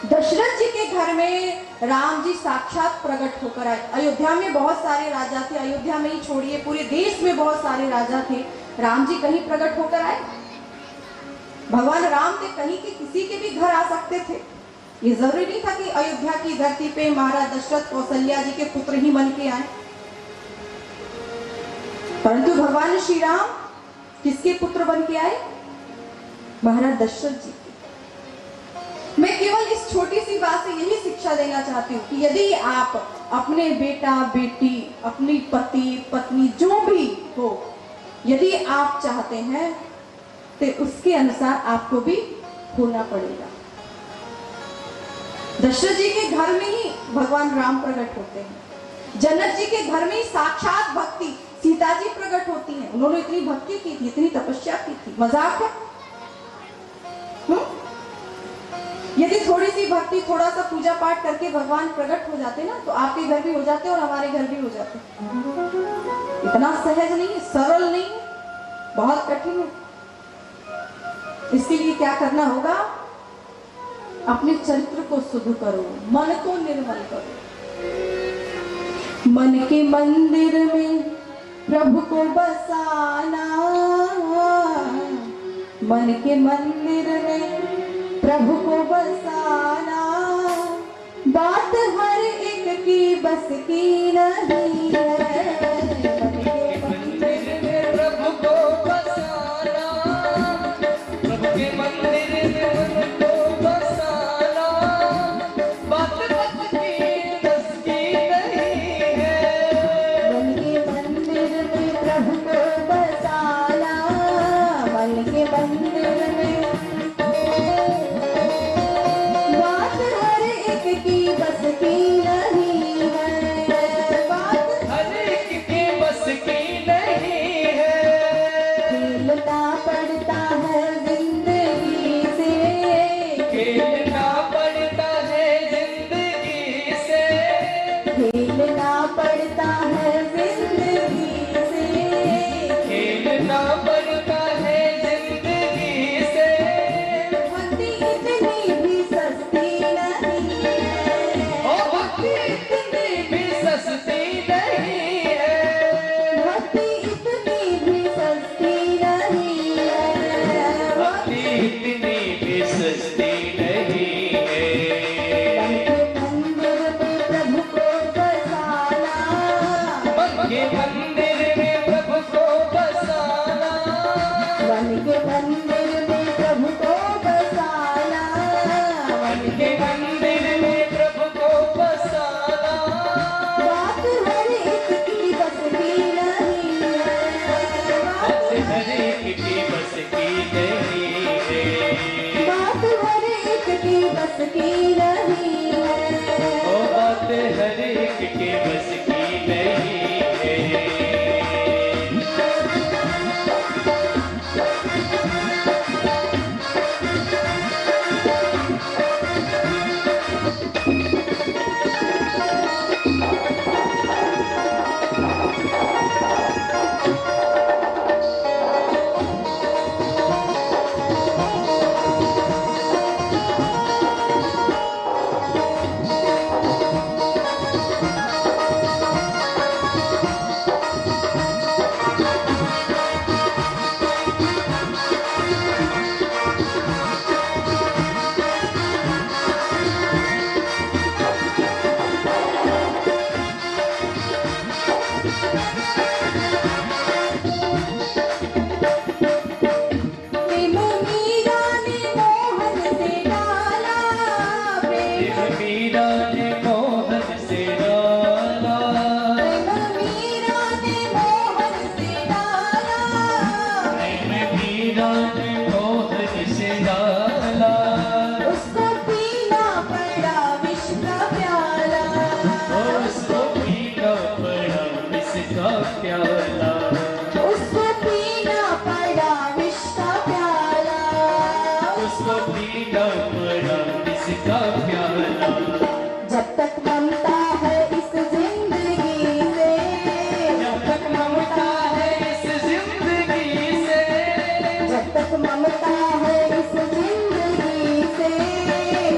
दशरथ जी के घर में राम जी साक्षात प्रकट होकर आए। अयोध्या में बहुत सारे राजा थे, अयोध्या में ही छोड़िए पूरे देश में बहुत सारे राजा थे, राम जी कहीं प्रकट होकर आए? भगवान राम थे कहीं के किसी के भी घर आ सकते थे। ये जरूरी नहीं था कि अयोध्या की धरती पे महाराज दशरथ कौशल्या जी के पुत्र ही बन के आए। परंतु भगवान श्री राम किसके पुत्र बन के आए? महाराज दशरथ जी के। मैं केवल इस छोटी सी बात से यही शिक्षा देना चाहती हूँ कि यदि आप अपने बेटा बेटी, अपनी पति पत्नी जो भी हो, यदि आप चाहते हैं तो उसके अनुसार आपको भी होना पड़ेगा। दशरथ जी के घर में ही भगवान राम प्रकट होते हैं। जनक जी के घर में ही साक्षात भक्ति सीता जी प्रकट होती हैं। उन्होंने इतनी भक्ति की थी, इतनी तपस्या की थी, मजाक है? यदि थोड़ी सी भक्ति, थोड़ा सा पूजा पाठ करके भगवान प्रकट हो जाते ना, तो आपके घर भी हो जाते और हमारे घर भी हो जाते। इतना सहज नहीं है, सरल नहीं है, बहुत कठिन है। इसके लिए क्या करना होगा? अपने चरित्र को शुद्ध करो, मन को निर्मल करो। मन के मंदिर में प्रभु को बसाना, मन के मंदिर में प्रभु को बसाना, बात हर एक की बस की नहीं है। मंदिर में प्रभु को बसाना, प्रभु के मंदिर में प्रभु को बसाना, बात बस की बस की नहीं है। मन के मंदिर में प्रभु को बसाना, मन के मंदिर में बात हर एक की बस की नहीं है। बात हर एक की की नहीं है। वो बात हर एक के बस की नहीं है। प्रेम मीरा ने मोहन से डाला, प्रेम मीरा ने मोहन से डाला, मीरा ने मोहन से डाला, मीरा ने मोहन से डाला। उसको पीना पड़ा विष का प्याला, उसको पीना पड़ा इसका प्याला, उसको पीना पड़ा विष का प्याला। उसको पीना पड़ा इसका प्याला। जब तक ममता है इस जिंदगी से, जब तक ममता है इस जिंदगी से, जब तक ममता है इस जिंदगी से,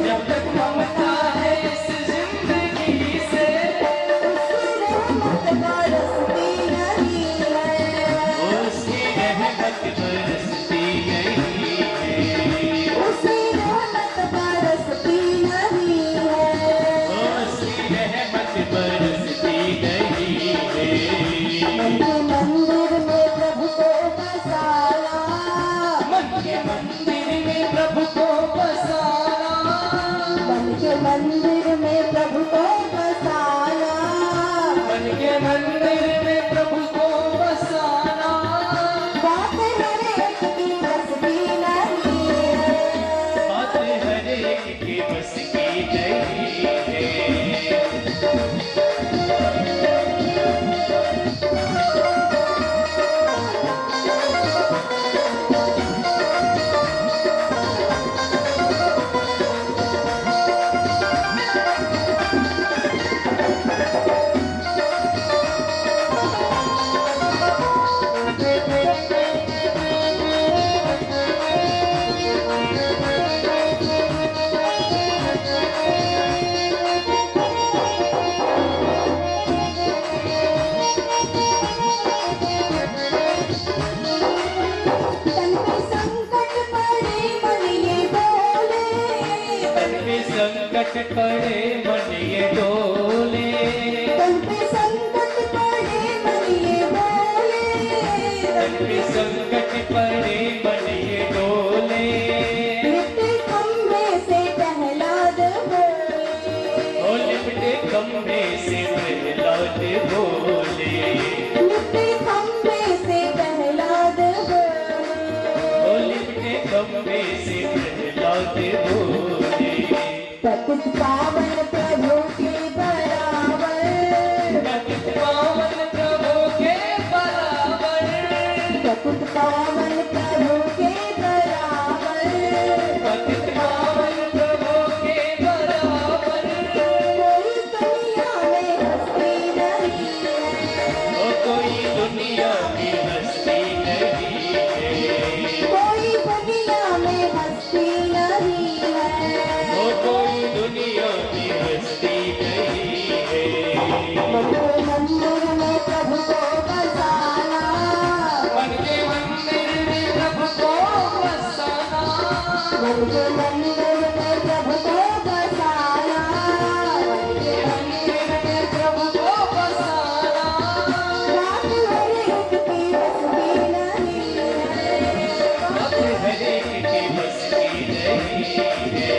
जब तक ममता है इस जिंदगी से, उसकी रहमत बरसती नहीं है, उसकी रहमत बरसती नहीं है, उसकी रहमत बरसती नहीं है। उसकी रहमत बरसती नहीं है। मंदिर में प्रभु को बसाया, मन के मंदिर में प्रभु को बसाना, मन के मंदिर में प्रभु को बसाया, मन के मंदिर में प्रभु को बसाना। बात हर एक की बस की नहीं है, बात हर एक के बस की नहीं है। तन पे संकट पड़े मन ये बोले, तन पे संकट पड़े मन ये डोले, तन पे संकट पड़े मन ये बोले, तन पे संकट पड़े मन ये डोले। लिपटे खम्भे से प्रहलाद बोले, ओ लिपटे खम्भे से प्रहलाद बोले, लिपटे खम्भे से प्रहलाद बोले, ओ लिपटे खम्भे से प्रहलाद बोले। पतित पावन प्रभु के बराबर, पतित पावन प्रभु के बराबर, पतित पावन प्रभु के बराबर, पतित पावन प्रभु के बराबर। कोई दुनिया में हस्ती नहीं है, ओ कोई दुनिया में हस्ती नहीं है, कोई दुनिया में हस्ती नहीं है। ओ कोई दुनिया में हस्ती नहीं है। मन के मंदिर में प्रभु को बसाना, मन के मंदिर में प्रभु को बसाना, मन के मंदिर में प्रभु को बसाना, मन के मंदिर में प्रभु को बसाना। बात हर एक की बस की नहीं है, बात हर एक के बस की नहीं है।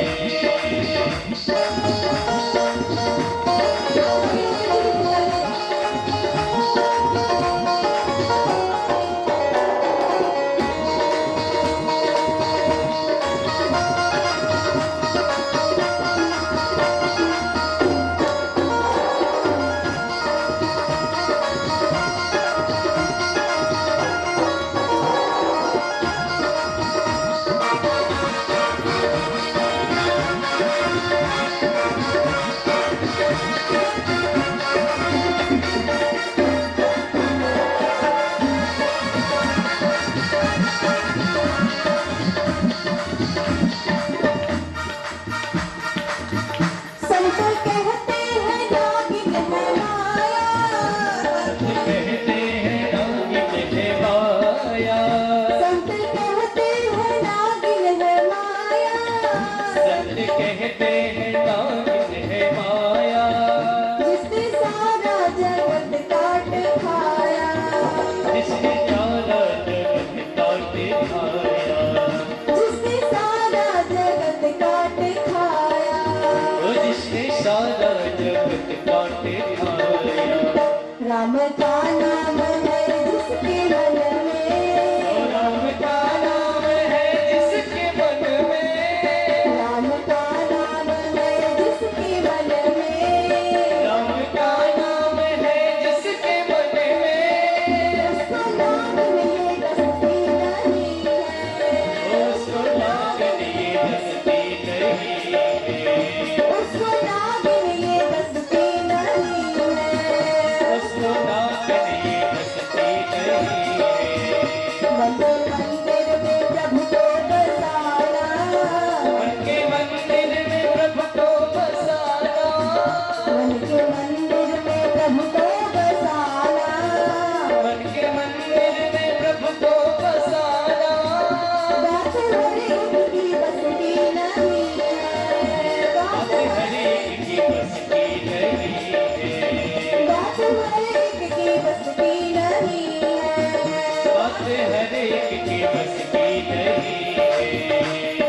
हर एक के बस की नहीं है।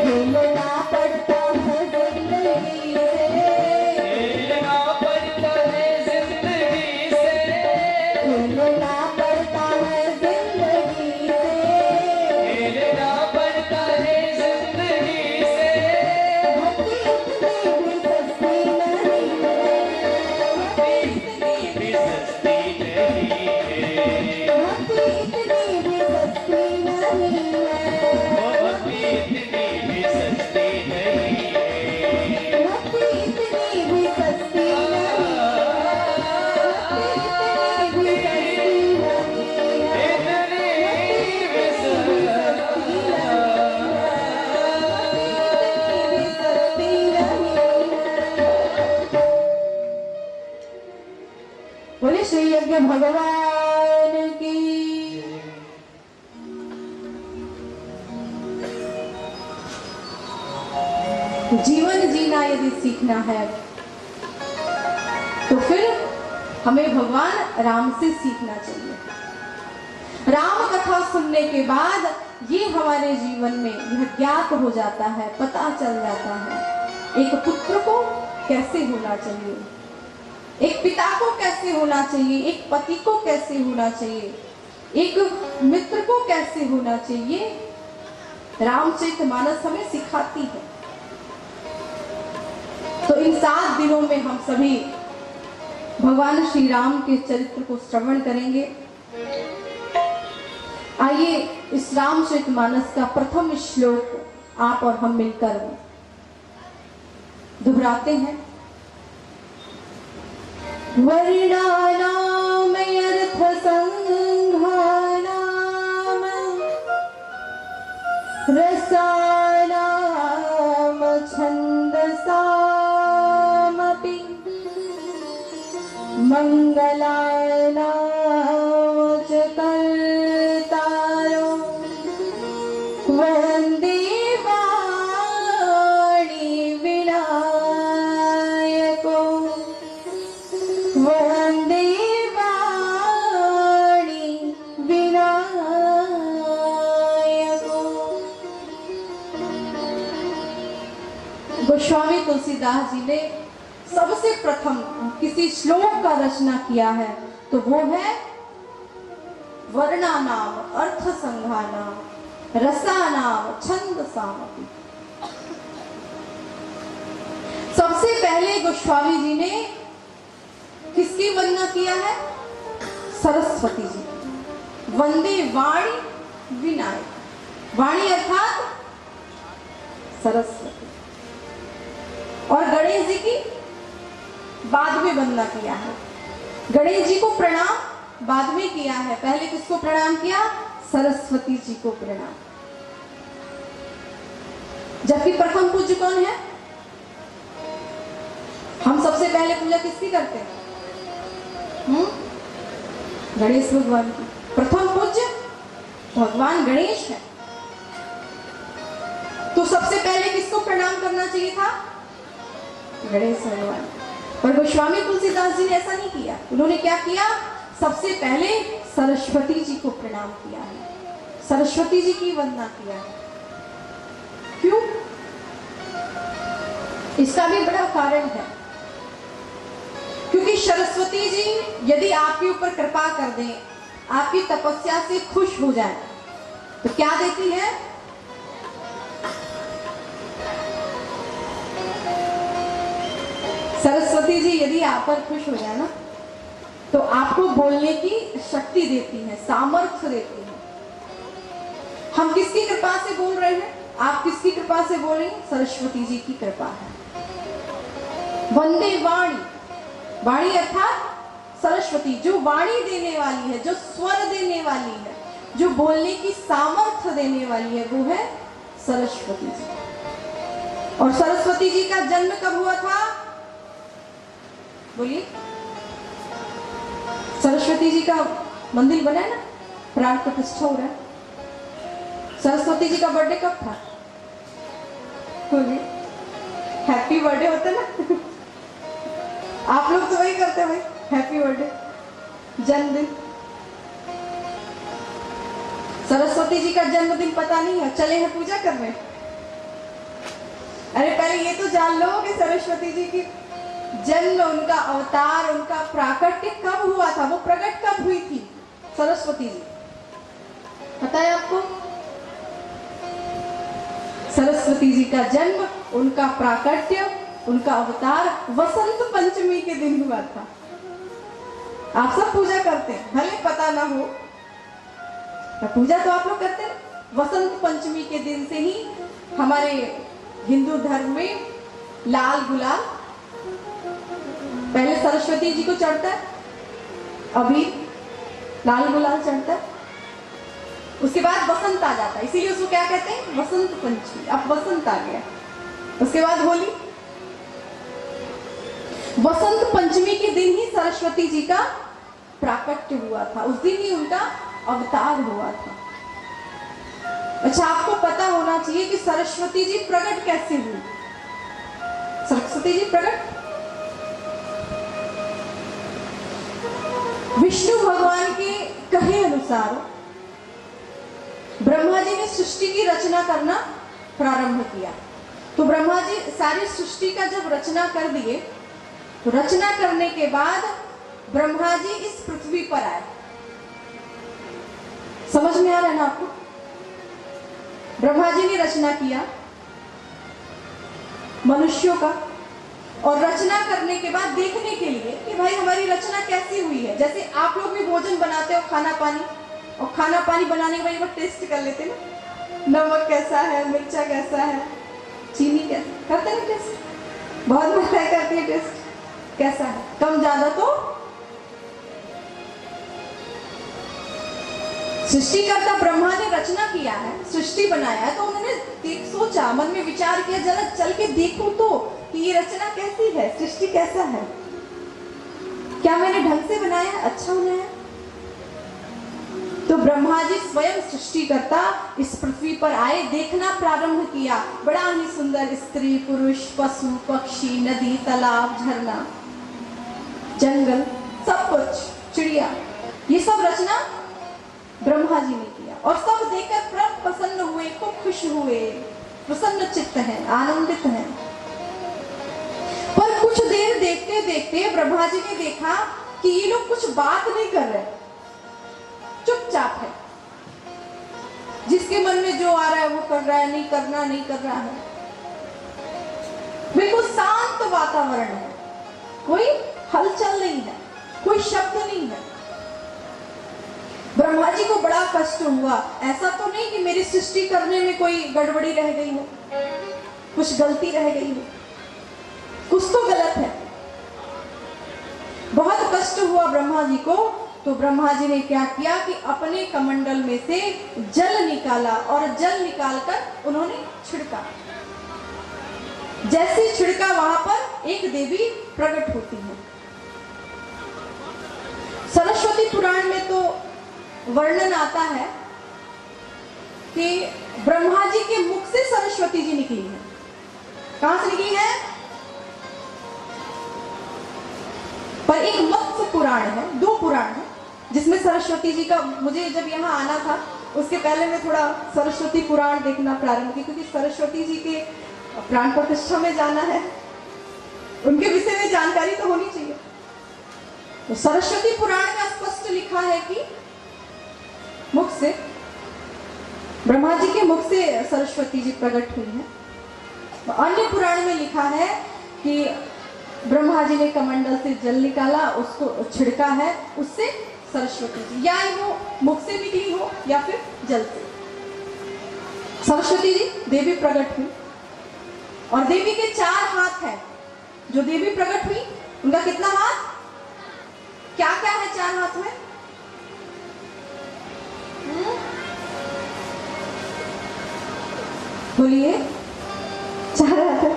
झूलना पड़ता है जिंदगी से, झेलना पड़ता है जिंदगी से, झूलना पड़ता है जिंदगी से, झेलना पड़ता है जिंदगी से। भक्ति इतनी भी सस्ती नहीं है, भक्ति इतनी भी सस्ती नहीं है, भक्ति इतनी भी सस्ती नहीं है, भक्ति इतनी भी सस्ती नहीं है, इतनी भी सस्ती नहीं है। बोले श्री यज्ञ भगवान की। जीवन जीना यदि सीखना है तो फिर हमें भगवान राम से सीखना चाहिए। राम कथा सुनने के बाद ये हमारे जीवन में यह ज्ञात हो जाता है, पता चल जाता है एक पुत्र को कैसे होना चाहिए, एक पिता को कैसे होना चाहिए, एक पति को कैसे होना चाहिए, एक मित्र को कैसे होना चाहिए। रामचरितमानस हमें सिखाती है। तो इन 7 दिनों में हम सभी भगवान श्री राम के चरित्र को श्रवण करेंगे। आइए इस रामचरितमानस का प्रथम श्लोक आप और हम मिलकर दोहराते हैं। वर्णानाम अर्थ संघानाम रसानाम छन्दसामपि मंगलानाम च कर्तारो वन्दे वाणी विनायको वन्दे वाणी विनायको। गोस्वामी तुलसीदास जी ने सबसे प्रथम किसी श्लोक का रचना किया है तो वो है वर्णानाम अर्थ संघानाम रसानाम छन्दसामपि। सबसे पहले गोस्वामी जी ने किसकी वंदना किया है? सरस्वती जी। वंदे वाणी विनायक, वाणी अर्थात सरस्वती। और गणेश जी की बाद में वंदना किया है। गणेश जी को प्रणाम बाद में किया है, पहले किसको प्रणाम किया? सरस्वती जी को प्रणाम। जबकि प्रथम पूज्य कौन है? हम सबसे पहले पूजा किसकी करते हैं? गणेश भगवान की। प्रथम पूज्य भगवान गणेश है। तो सबसे पहले किसको प्रणाम करना चाहिए था? गणेश भगवान। पर गोस्वामी तुलसीदास जी ने ऐसा नहीं किया। उन्होंने क्या किया? सबसे पहले सरस्वती जी को प्रणाम किया है, सरस्वती जी की वंदना किया है। क्यों? इसका भी बड़ा कारण है। क्योंकि सरस्वती जी यदि आपके ऊपर कृपा कर दें, आपकी तपस्या से खुश हो जाए, तो क्या देती है? सरस्वती जी यदि आप पर खुश हो जाए ना, तो आपको बोलने की शक्ति देती है, सामर्थ्य देती है। हम किसकी कृपा से बोल रहे हैं? आप किसकी कृपा से बोल रहे हैं? सरस्वती जी की कृपा है। वंदे वाणी, वाणी अर्थात सरस्वती, जो वाणी देने वाली है, जो स्वर देने वाली है, जो बोलने की सामर्थ्य देने वाली है, वो है सरस्वती जी। और सरस्वती जी का जन्म कब हुआ था? बोलिए। सरस्वती जी का मंदिर बना है ना, प्राण प्रतिष्ठा हो रहा है। सरस्वती जी का बर्थडे कब था? बोलिए। हैप्पी बर्थडे होता है ना। आप लोग तो वही करते हैं भाई, हैप्पी बर्थडे, जन्मदिन। सरस्वती जी का जन्मदिन पता नहीं है, चले हैं पूजा करने। अरे पहले ये तो जान लो कि सरस्वती जी की जन्म, उनका अवतार, उनका प्राकट्य कब हुआ था, वो प्रकट कब हुई थी सरस्वती जी, पता है आपको? सरस्वती जी का जन्म, उनका प्राकट्य, उनका अवतार वसंत पंचमी के दिन हुआ था। आप सब पूजा करते हैं, भले पता ना हो, पूजा तो आप लोग करते हैं। वसंत पंचमी के दिन से ही हमारे हिंदू धर्म में लाल गुलाल पहले सरस्वती जी को चढ़ता है, अभी लाल गुलाल चढ़ता है, उसके बाद वसंत आ जाता है, इसीलिए उसको क्या कहते हैं, वसंत पंचमी। अब वसंत आ गया, उसके बाद होली। वसंत पंचमी के दिन ही सरस्वती जी का प्राकट्य हुआ था, उस दिन ही उनका अवतार हुआ था। अच्छा, आपको पता होना चाहिए कि सरस्वती जी प्रकट कैसे हुई। सरस्वती जी प्रकट विष्णु भगवान के कहे अनुसार ब्रह्मा जी ने सृष्टि की रचना करना प्रारंभ किया। तो ब्रह्मा जी सारी सृष्टि का जब रचना कर दिए, तो रचना करने के बाद ब्रह्मा जी इस पृथ्वी पर आए। समझ में आ रहा है ना आपको? ब्रह्मा जी ने रचना किया मनुष्यों का, और रचना करने के बाद देखने के लिए कि भाई हमारी रचना कैसी हुई है। जैसे आप लोग भी भोजन बनाते हो, खाना पानी, और खाना पानी बनाने के बाद एक बार टेस्ट कर लेते ना, नमक कैसा है, मिर्चा कैसा है, चीनी कैसा, करते हैं टेस्ट, बहुत मजा करती है टेस्ट कैसा है, कम ज्यादा। तो सृष्टिकर्ता ब्रह्मा ने रचना किया है, सृष्टि बनाया है, तो उन्होंने सोचा, मन में विचार किया, जरा चल के देखो तो कि ये रचना कैसी है, सृष्टि कैसा है, क्या मैंने ढंग से बनाया है, अच्छा बनाया है। तो ब्रह्मा जी स्वयं सृष्टिकर्ता इस पृथ्वी पर आए, देखना प्रारंभ किया। बड़ा ही सुंदर स्त्री पुरुष, पशु पक्षी, नदी तालाब, झरना, जंगल, सब कुछ, चिड़िया, ये सब रचना ब्रह्मा जी ने किया। और सब देखकर परम प्रसन्न हुए, खूब खुश हुए, प्रसन्न चित्त हैं, आनंदित हैं। पर कुछ देर देखते देखते ब्रह्मा जी ने देखा कि ये लोग कुछ बात नहीं कर रहे, चुपचाप है, जिसके मन में जो आ रहा है वो कर रहा है, नहीं करना नहीं कर रहा है, बिल्कुल शांत वातावरण है, कोई हलचल नहीं है, कोई शब्द नहीं है। ब्रह्मा जी को बड़ा कष्ट हुआ, ऐसा तो नहीं कि मेरी सृष्टि करने में कोई गड़बड़ी रह गई हो, कुछ गलती रह गई हो, कुछ तो गलत है। बहुत कष्ट हुआ ब्रह्मा जी को। तो ब्रह्मा जी ने क्या किया कि अपने कमंडल में से जल निकाला, और जल निकालकर उन्होंने छिड़का। जैसे छिड़का, वहां पर एक देवी प्रकट होती है। सरस्वती पुराण में तो वर्णन आता है कि ब्रह्मा जी के मुख से सरस्वती जी निकली है। कहां से निकली है? पर एक मत्स्य पुराण है, दो पुराण है, जिसमें सरस्वती जी का, मुझे जब यहाँ आना था उसके पहले मैं थोड़ा सरस्वती पुराण देखना प्रारंभ की, क्योंकि सरस्वती जी के प्राण प्रतिष्ठा में जाना है, उनके विषय में जानकारी तो होनी चाहिए। तो सरस्वती पुराण में स्पष्ट लिखा है कि मुख से, ब्रह्मा जी के मुख से सरस्वती जी प्रकट हुई है। अन्य पुराण में लिखा है कि ब्रह्मा जी ने कमंडल से जल निकाला, उसको छिड़का है, उससे सरस्वती जी, या वो मुख से निकली हो या फिर जल से, सरस्वती जी देवी प्रकट हुई। और देवी के 4 हाथ हैं। जो देवी प्रकट हुई उनका कितना हाथ, क्या क्या है 4 हाथ में? बोलिए, 4 हाथ है।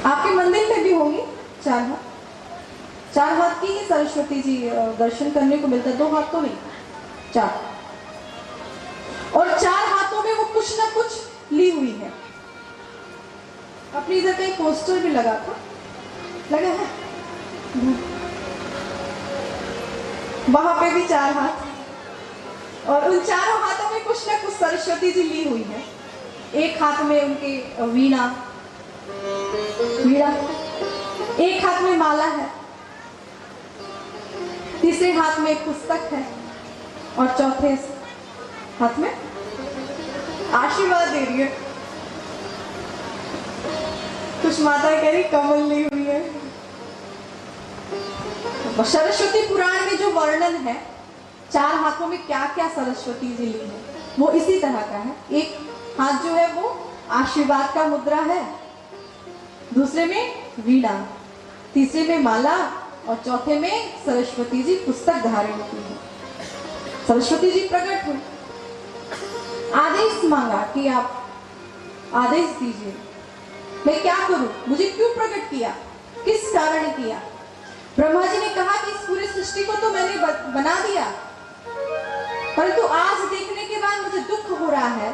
आपके मंदिर में भी होंगी 4 हाथ। 4 हाथ की ही सरस्वती जी दर्शन करने को मिलता है, 2 हाथ तो नहीं, 4। और 4 हाथों में वो कुछ ना कुछ ली हुई है। अपनी इधर कहीं पोस्टर भी लगा था, लगा है, वहां पे भी 4 हाथ। और उन चारों हाथों में कुछ ना कुछ सरस्वती जी ली हुई है। एक हाथ में उनके वीणा, एक हाथ में माला है, तीसरे हाथ में एक पुस्तक है और चौथे हाथ में आशीर्वाद दे रही है। कुछ माता कह रही कमल ली हुई है। सरस्वती पुराण में जो वर्णन है चार हाथों में क्या क्या सरस्वती जी ली है वो इसी तरह का है। एक हाथ जो है वो आशीर्वाद का मुद्रा है, दूसरे में वीणा, तीसरे में माला और चौथे में सरस्वती जी पुस्तक धारण की है। सरस्वती जी प्रकट हुई, आदेश मांगा कि आप आदेश दीजिए, मैं क्या करूं, मुझे क्यों प्रकट किया, किस कारण किया। ब्रह्मा जी ने कहा कि इस पूरे सृष्टि को तो मैंने बना दिया, परंतु आज देखने के बाद मुझे दुख हो रहा है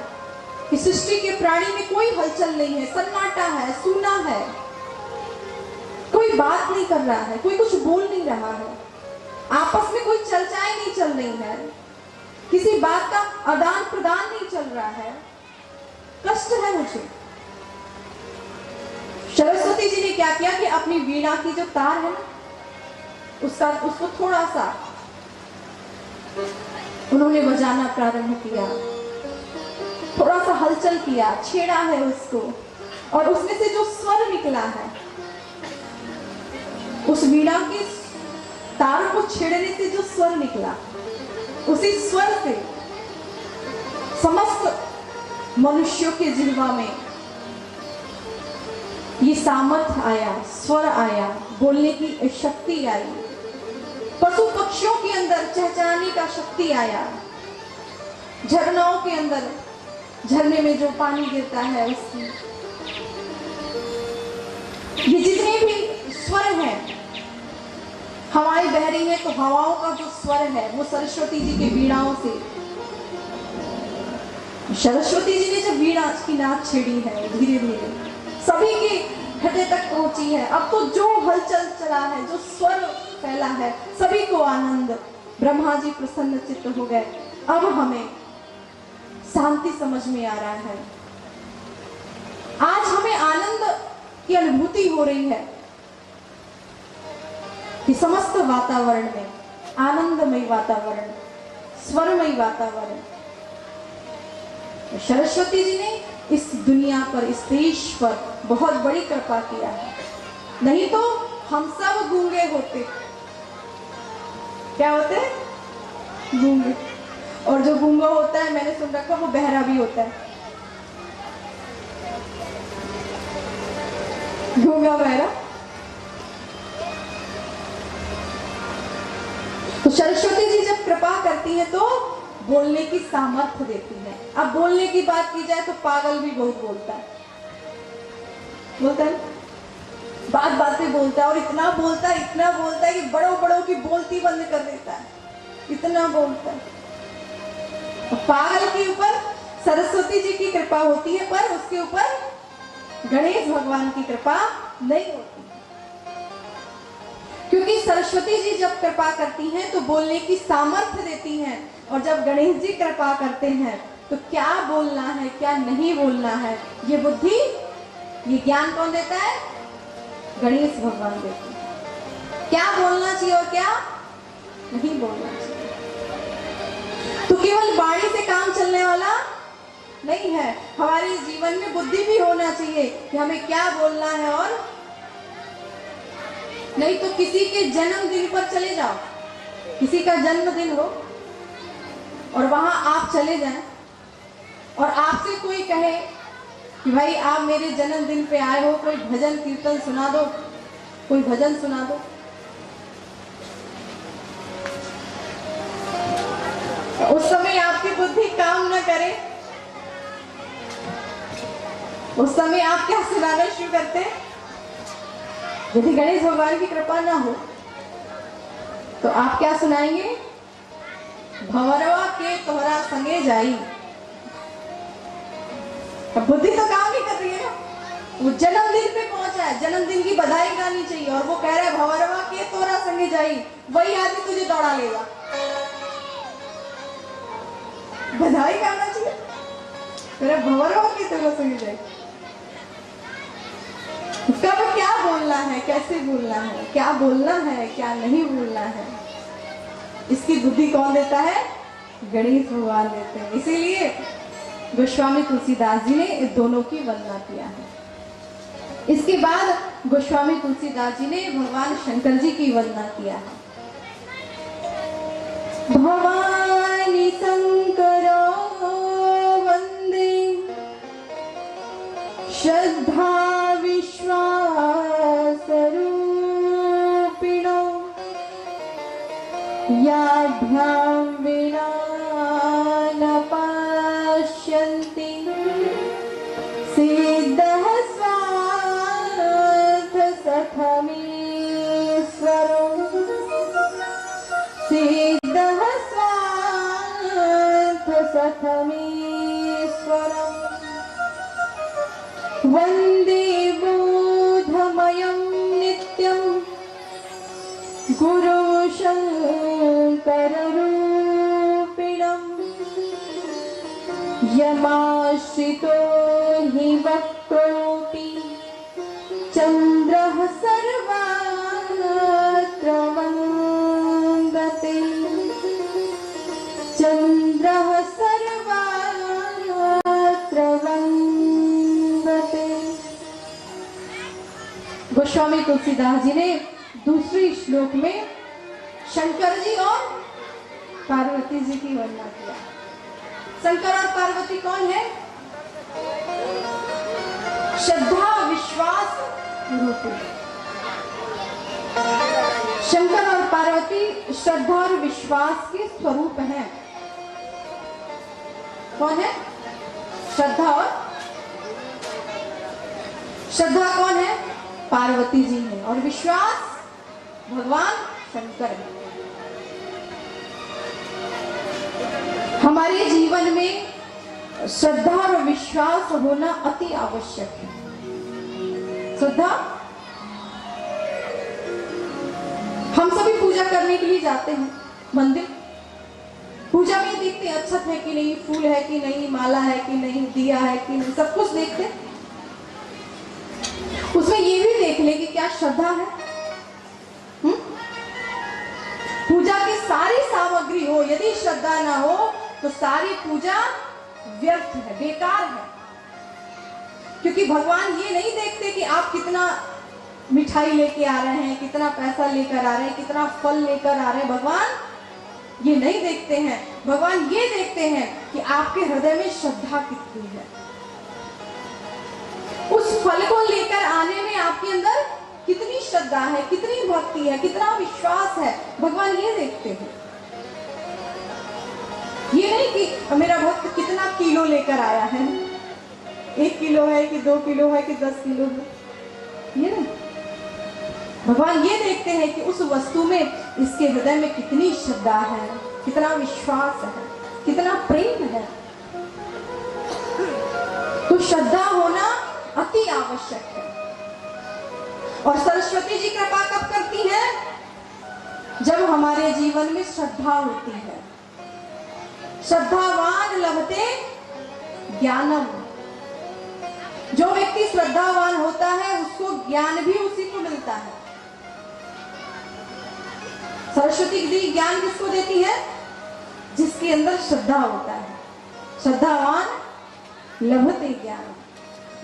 कि सृष्टि के प्राणी में कोई हलचल नहीं है, सन्नाटा है, सूना है, कोई बात नहीं कर रहा है, कोई कुछ बोल नहीं रहा है, आपस में कोई चर्चाएं नहीं चल रही है, किसी बात का आदान प्रदान नहीं चल रहा है, कष्ट है मुझे। सरस्वती जी ने क्या किया कि अपनी वीणा की जो तार है ना उसको थोड़ा सा उन्होंने बजाना प्रारंभ किया, थोड़ा सा हलचल किया, छेड़ा है उसको और उसमें से जो स्वर निकला है, उस वीणा की तारों को छेड़ने से जो स्वर निकला, उसी स्वर से समस्त मनुष्यों के जिह्वा में ये सामर्थ्य आया, स्वर आया, बोलने की शक्ति आई, पशु पक्षियों के अंदर चहचहाने का शक्ति आया, झरनाओं के अंदर झरने में जो पानी गिरता है उसकी, ये जितने भी स्वर हैं, हवाएं बह रही हैं तो हवाओं का जो स्वर है वो सरस्वती जी के वीणाओं से, सरस्वती जी ने जब वीणा की नाद छेड़ी है धीरे धीरे सभी के हृदय तक पहुंची है। अब तो जो हलचल चला है, जो स्वर फैला है, सभी को आनंद, ब्रह्मा जी प्रसन्न चित्त हो गए। अब हमें शांति समझ में आ रहा है, आज हमें आनंद की अनुभूति हो रही है कि समस्त वातावरण में आनंदमय वातावरण, स्वरमय वातावरण। सरस्वती जी ने इस दुनिया पर, इस देश पर बहुत बड़ी कृपा किया है, नहीं तो हम सब गूंगे होते। क्या होते? गूंगे। और जो गूंगा होता है मैंने सुन रखा वो बहरा भी होता है, गूंगा बहरा। तो सरस्वती जी जब कृपा करती है तो बोलने की सामर्थ्य देती है। अब बोलने की बात की जाए तो पागल भी बहुत बोलता है, बोलता है, बात बात पे बोलता है और इतना बोलता है कि बड़ों बड़ों की बोलती बंद कर देता है, इतना बोलता है। पागल के ऊपर सरस्वती जी की कृपा होती है पर उसके ऊपर गणेश भगवान की कृपा नहीं होती, क्योंकि सरस्वती जी जब कृपा करती हैं तो बोलने की सामर्थ्य देती हैं, और जब गणेश जी कृपा करते हैं तो क्या बोलना है क्या नहीं बोलना है ये बुद्धि, ये ज्ञान कौन देता है? गणेश भगवान देते हैं। क्या बोलना चाहिए और क्या नहीं बोलना चाहिए। तो केवल वाणी से काम चलने वाला नहीं है, हमारे जीवन में बुद्धि भी होना चाहिए कि हमें क्या बोलना है और नहीं। तो किसी के जन्मदिन पर चले जाओ, किसी का जन्मदिन हो और वहां आप चले जाएं और आपसे कोई कहे कि भाई आप मेरे जन्मदिन पे आए हो, कोई भजन कीर्तन सुना दो, कोई भजन सुना दो, तो उस समय आपकी बुद्धि काम न करे, उस समय आप क्या सुनाना शुरू करते? यदि गणेश भगवान की कृपा ना हो तो आप क्या सुनाएंगे? भंवरवा के तोहरा संगे जाई। अब बुद्धि तो काम नहीं कर रही है ना, वो जन्मदिन पे पहुंचा है, जन्मदिन की बधाई गानी चाहिए और वो कह रहा है भंवरवा के तोहरा संगे जाई, वही आदमी तुझे दौड़ा लेगा। बधाई गाना चाहिए मेरा भंवरों की तरह सुनी जाए। उसका वो क्या बोलना है, कैसे बोलना है, क्या बोलना है, क्या नहीं बोलना है, इसकी बुद्धि कौन देता है? गणेश भगवान देते हैं। इसीलिए गोस्वामी तुलसीदास जी ने इन दोनों की वंदना किया है। इसके बाद गोस्वामी तुलसीदास जी ने भगवान शंकर जी की वंदना किया है। भवानी शंकरो वंदे श्रद्धा विश्वास रूपिणो याभ्यां विना न पश्यन्ति सिद्धः स्वार्थ सखमीश्वरो सिद्धः स्वार्थ सखमीश्वरो वन्दे बोधमयं नित्यं गुरु शङ्कररूपिणं यमाश्रितो हि वक्रोति चन्द्रः सर्वत्र वन्दते चन्द्रः सर्वत्र वन्दते। गोस्वामी तुलसीदास जी ने दूसरी श्लोक में शंकर जी और पार्वती जी की वंदना किया। शंकर और पार्वती कौन है? श्रद्धा विश्वास रूपी। शंकर और पार्वती श्रद्धा और विश्वास के स्वरूप हैं। कौन है? श्रद्धा और श्रद्धा कौन है? पार्वती जी है। और विश्वास भगवान शंकर है। हमारे जीवन में श्रद्धा और विश्वास होना अति आवश्यक है। श्रद्धा, हम सभी पूजा करने के लिए जाते हैं मंदिर। पूजा में देखते हैं अक्षत है कि नहीं, फूल है कि नहीं, माला है कि नहीं, दिया है कि नहीं, सब कुछ देखते हैं। उसमें ये भी देख ले कि क्या श्रद्धा है। पूजा की सारी सामग्री हो, यदि श्रद्धा ना हो तो सारी पूजा व्यर्थ है, बेकार है। क्योंकि भगवान ये नहीं देखते कि आप कितना मिठाई लेके आ रहे हैं, कितना पैसा लेकर आ रहे हैं, कितना फल लेकर आ रहे हैं। भगवान ये नहीं देखते हैं। भगवान ये देखते हैं कि आपके हृदय में श्रद्धा कितनी है। उस फल को लेकर आने में आपके अंदर कितनी श्रद्धा है, कितनी भक्ति है, कितना विश्वास है, भगवान ये देखते हैं। ये नहीं कि मेरा भक्त कितना किलो लेकर आया है, 1 किलो है कि 2 किलो है कि 10 किलो है, ये नहीं। भगवान ये देखते हैं कि उस वस्तु में इसके हृदय में कितनी श्रद्धा है, कितना विश्वास है, कितना प्रेम है। तो श्रद्धा होना अति आवश्यक है। और सरस्वती जी कृपा कब करती हैं? जब हमारे जीवन में श्रद्धा होती है। श्रद्धावान लभते ज्ञानम। जो व्यक्ति श्रद्धावान होता है उसको ज्ञान भी उसी को मिलता है। सरस्वती दी ज्ञान किसको देती है? जिसके अंदर श्रद्धा होता है। श्रद्धावान लभते ज्ञान।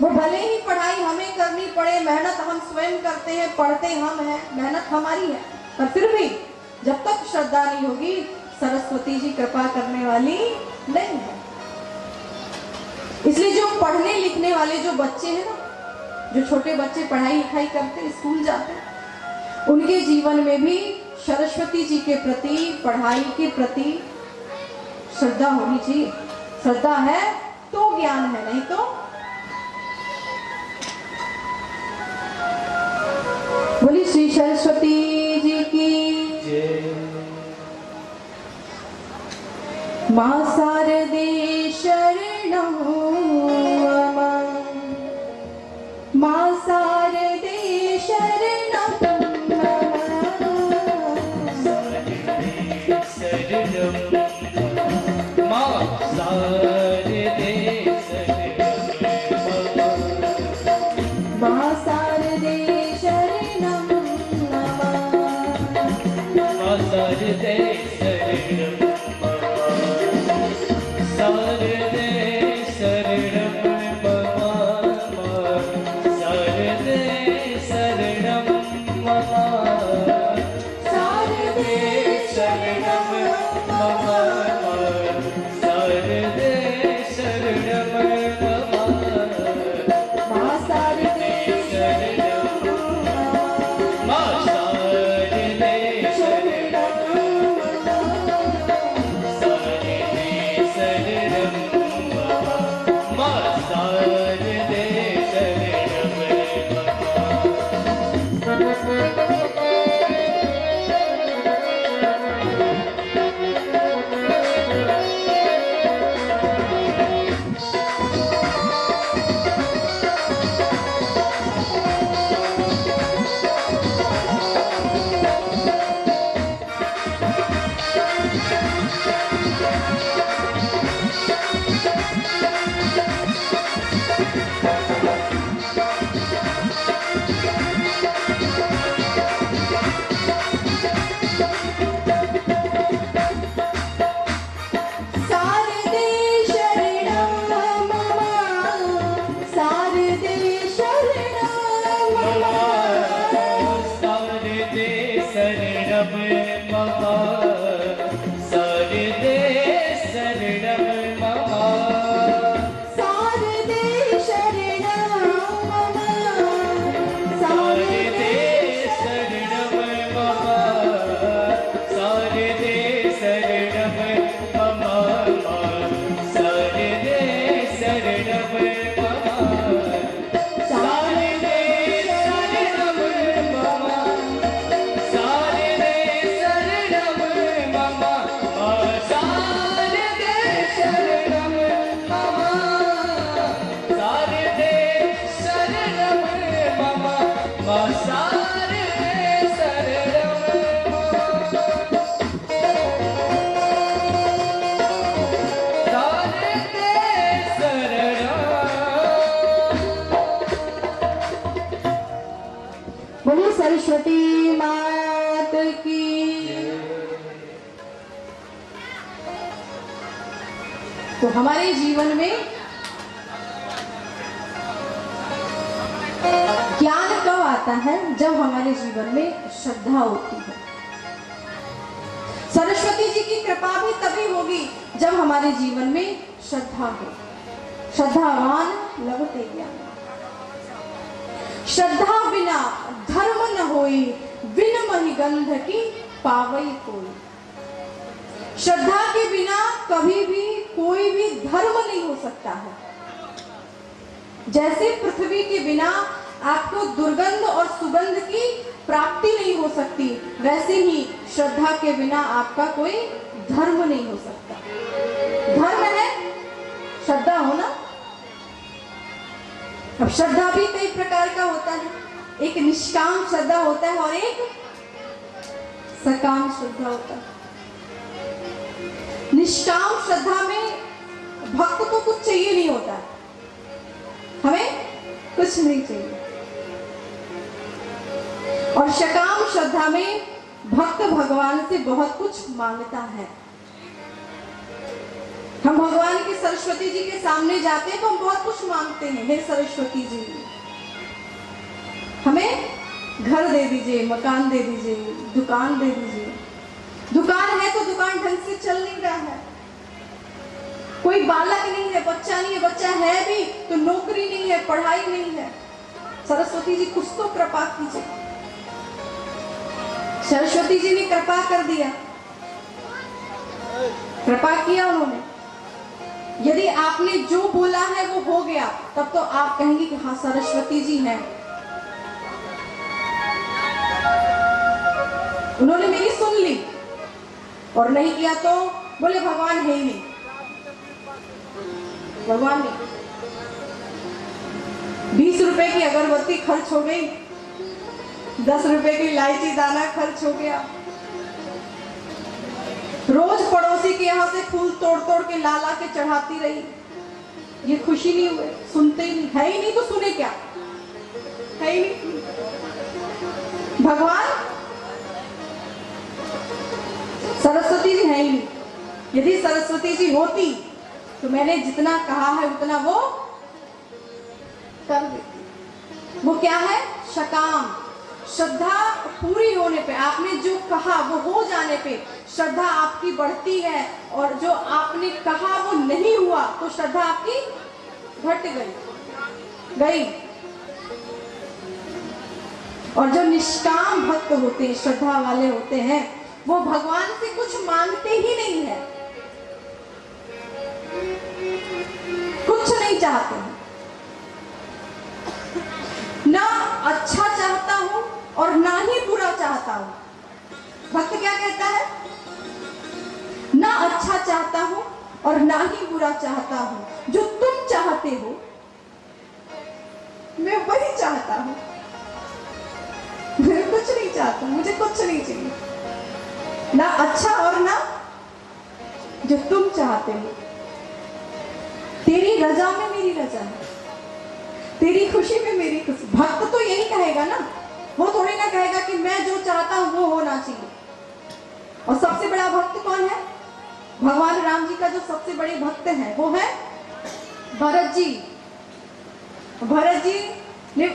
वो भले ही पढ़ाई हमें करनी पड़े, मेहनत हम स्वयं करते हैं, पढ़ते हम हैं, मेहनत हमारी है, पर फिर भी जब तक श्रद्धा नहीं होगी सरस्वती जी कृपा करने वाली नहीं है। इसलिए जो पढ़ने लिखने वाले जो बच्चे हैं ना, जो छोटे बच्चे पढ़ाई लिखाई करते, स्कूल जाते, उनके जीवन में भी सरस्वती जी के प्रति, पढ़ाई के प्रति श्रद्धा होनी चाहिए। श्रद्धा है तो ज्ञान है, नहीं तो बोली श्री सरस्वती जी की जय। मां शारदे शरणं मम, मां शारदे शरणं मां शारदे मां शारदे शरणं मम। मां शारदे शरणं शारदे शरणं मम शारदे शरणं मम शारदे शरणं मम शारदे शरणं मम मां शारदे शरणं मम। मां शारदे शरणं शारदे शरणं मम मां शारदे शरणं शारदे शरणं मम। शारदे शरणं मम। शारदे शरणं मम शारदे शरणं मम शारदे शरणं मम। शारदे शरणं मम शारदे शरणं मम शारदे शरणं मम शारदे शरणं मम शारदे शरणं मम शारदे शरणं मम शारदे शरणं मम शारदे शरणं शारदे शरणं बोलिए सरस्वती मात की। तो हमारे जीवन में ज्ञान कब आता है? जब हमारे जीवन में श्रद्धा होती है। सरस्वती जी की कृपा भी तभी होगी जब हमारे जीवन में श्रद्धा हो। श्रद्धावान लभते ज्ञान। श्रद्धा बिना धर्म न होई, बिन महि गंध की पावई कोई। श्रद्धा के बिना कभी भी कोई भी धर्म नहीं हो सकता है। जैसे पृथ्वी के बिना आपको दुर्गंध और सुगंध की प्राप्ति नहीं हो सकती, वैसे ही श्रद्धा के बिना आपका कोई धर्म नहीं हो सकता। धर्म है श्रद्धा होना। अब श्रद्धा भी कई प्रकार का होता है। एक निष्काम श्रद्धा होता है और एक सकाम श्रद्धा होता है। निष्काम श्रद्धा में भक्त को कुछ चाहिए नहीं होता है, हमें कुछ नहीं चाहिए। और सकाम श्रद्धा में भक्त भगवान से बहुत कुछ मांगता है। हम भगवान की सरस्वती जी के सामने जाते हैं तो हम बहुत कुछ मांगते हैं। हे सरस्वती जी, हमें घर दे दीजिए, मकान दे दीजिए, दुकान दे दीजिए। दुकान है तो दुकान ढंग से चल नहीं रहा है। कोई बालक नहीं है, बच्चा नहीं है, बच्चा है भी तो नौकरी नहीं है, पढ़ाई नहीं है। सरस्वती जी कुछ तो कृपा कीजिए। सरस्वती जी ने कृपा कर दिया, कृपा किया उन्होंने। यदि आपने जो बोला है वो हो गया, तब तो आप कहेंगे कि हाँ सरस्वती जी हैं। उन्होंने मेरी सुन ली, और नहीं किया तो बोले भगवान है ही नहीं, भगवान नहीं। 20 रुपए की अगरबत्ती खर्च हो गई, 10 रुपए की इलायची दाना खर्च हो गया। रोज पड़ोसी के यहाँ से फूल तोड़ तोड़ के ला ला के चढ़ाती रही, ये खुशी नहीं हुए? सुनते ही नहीं, है ही नहीं तो सुने क्या? है ही नहीं। भगवान सरस्वती जी है ही नहीं। यदि सरस्वती जी होती तो मैंने जितना कहा है उतना वो कर देती। वो क्या है? शकाम। श्रद्धा पूरी होने पे, आपने जो कहा वो हो जाने पे श्रद्धा आपकी बढ़ती है, और जो आपने कहा वो नहीं हुआ तो श्रद्धा आपकी घट गई। और जो निष्काम भक्त होते हैं, श्रद्धा वाले होते हैं, वो भगवान से कुछ मांगते ही नहीं है, कुछ नहीं चाहते हैं। ना अच्छा चाहता हूं और ना ही बुरा चाहता हूं। भक्त क्या कहता है? ना अच्छा चाहता हूं और ना ही बुरा चाहता हूं। जो तुम चाहते हो मैं वही चाहता हूं। मैं कुछ नहीं चाहता, मुझे कुछ नहीं चाहिए, ना अच्छा और ना जो तुम चाहते हो। तेरी रजा में मेरी रजा है, तेरी खुशी में मेरी खुशी। भक्त तो यही कहेगा ना, वो थोड़ी ना कहेगा कि मैं जो चाहता हूं वो होना चाहिए। और सबसे बड़ा भक्त कौन है? भगवान राम जी का जो सबसे बड़े भक्त हैं वो है भरत जी। भरत जी ने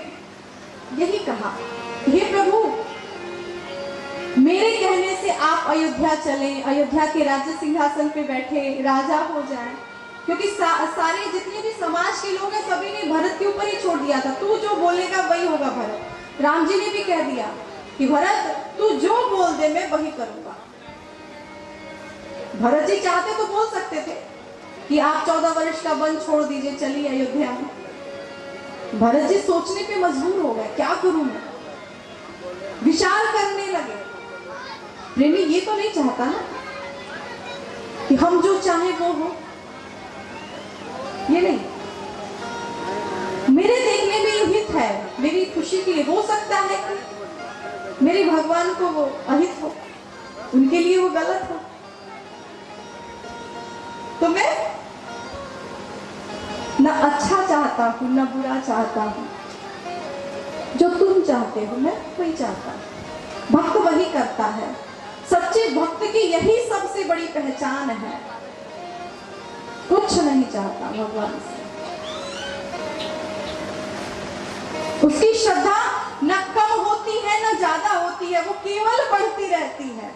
यही कहा, हे प्रभु, मेरे कहने से आप अयोध्या चले, अयोध्या के राज्य सिंहासन पे बैठे राजा हो जाएं। क्योंकि सारे जितने भी समाज के लोग हैं सभी ने भरत के ऊपर ही छोड़ दिया था, तू जो बोलेगा वही होगा भरत। राम जी ने भी कह दिया कि भरत तू जो बोल दे मैं वही करूंगा। भरत जी चाहते तो बोल सकते थे कि आप 14 वर्ष का वन छोड़ दीजिए, चलिए अयोध्या में। भरत जी सोचने पे मजबूर हो गए, क्या करूं मैं? विचार करने लगे। प्रेमी ये तो नहीं चाहता ना कि हम जो चाहे वो हो, ये नहीं। मेरे देखने में हित है, मेरी खुशी के लिए। हो सकता है कि मेरे भगवान को वो अहित हो, उनके लिए वो गलत हो, तो मैं ना अच्छा चाहता हूं ना बुरा चाहता हूं। जो तुम चाहते हो मैं वही चाहता हूं। भक्त वही करता है। सच्चे भक्त की यही सबसे बड़ी पहचान है, कुछ नहीं चाहता भगवान से। उसकी श्रद्धा न कम होती है न ज्यादा होती है, वो केवल बढ़ती रहती है।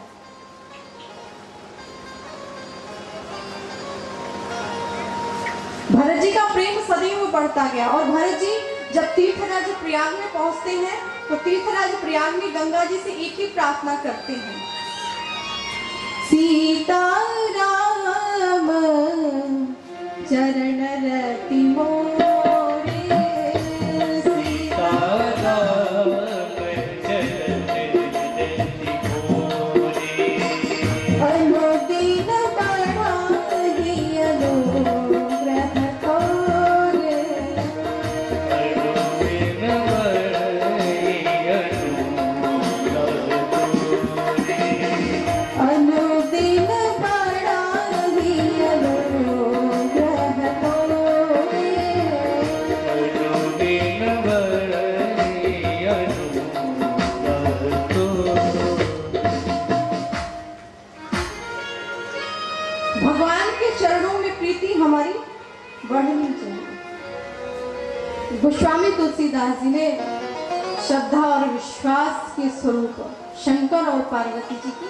भरत जी का प्रेम सदैव बढ़ता गया। और भरत जी जब तीर्थराज प्रयाग में पहुंचते हैं तो तीर्थराज प्रयाग में गंगा जी से एक ही प्रार्थना करते हैं, सीता राम चरण रति मोरे, सीता राम चरण रति मोरे, अनुदिन बढ़ाहि अनुग्रह तोरे, अनुदिन बढ़ाहि अनुग्रह तोरे, अनुदिन बढ़ाहि अनुग्रह तोरे। अनुदिन बढ़ाहि अनुग्रह तोरे। भगवान के चरणों में प्रीति हमारी बढ़नी चाहिए। गोस्वामी तुलसीदास जी ने श्रद्धा और विश्वास के स्वरूप शंकर और पार्वती जी की।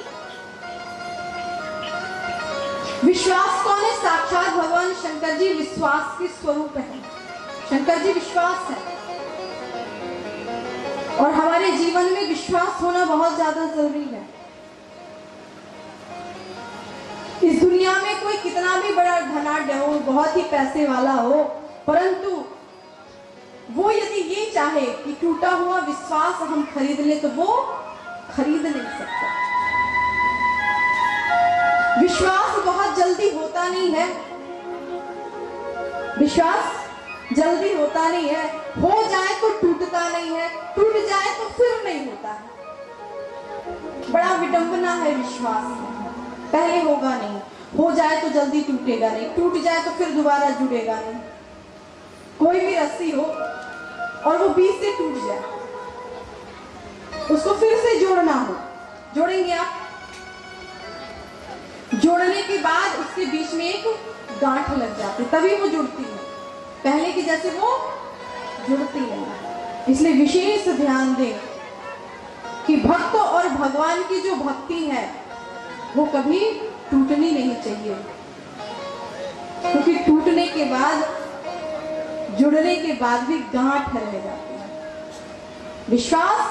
विश्वास कौन है? साक्षात भगवान शंकर जी विश्वास के स्वरूप है। शंकर जी विश्वास है, और हमारे जीवन में विश्वास होना बहुत ज्यादा जरूरी है। इस दुनिया में कोई कितना भी बड़ा धनाढ्य हो, बहुत ही पैसे वाला हो, परंतु वो यदि ये चाहे कि टूटा हुआ विश्वास हम खरीद ले तो वो खरीद नहीं सकता। विश्वास बहुत जल्दी होता नहीं है, विश्वास जल्दी होता नहीं है। हो जाए तो टूटता नहीं है, टूट जाए तो फिर नहीं होता है। बड़ा विडंबना है विश्वास में, पहले होगा नहीं, हो जाए तो तो जल्दी टूटेगा नहीं, टूट जाए तो फिर दोबारा जुड़ेगा नहीं। कोई भी रस्सी हो और वो बीच से टूट जाए, उसको फिर से जोड़ना हो, जोड़ेंगे आप? जोड़ने के बाद उसके बीच में एक गांठ लग जाती, तभी वो जुड़ती है। पहले की जैसे वो जुड़ती नहीं। इसलिए विशेष ध्यान दें कि भक्त और भगवान की जो भक्ति है वो कभी टूटनी नहीं चाहिए, क्योंकि टूटने के बाद, जुड़ने के बाद भी गांठ रह जाती है। विश्वास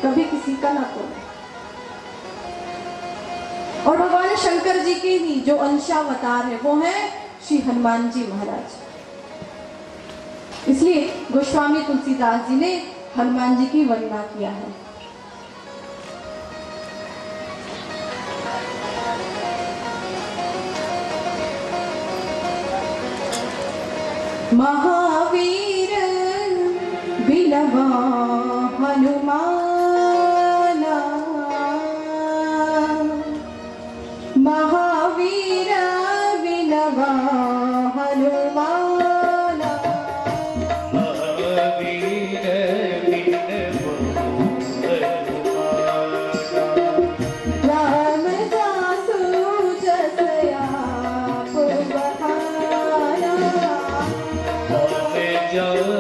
कभी किसी का ना तोड़े। और भगवान शंकर जी के ही जो अंशावतार है वो है श्री हनुमान जी महाराज। इसलिए गोस्वामी तुलसीदास जी ने हनुमान जी की वंदना किया है। महावीर बिलवा हनुमाना, महावीर बिलवा हनुमाना, महावीर बिलवा हनुमाना, राम दासु जस आप बहाना,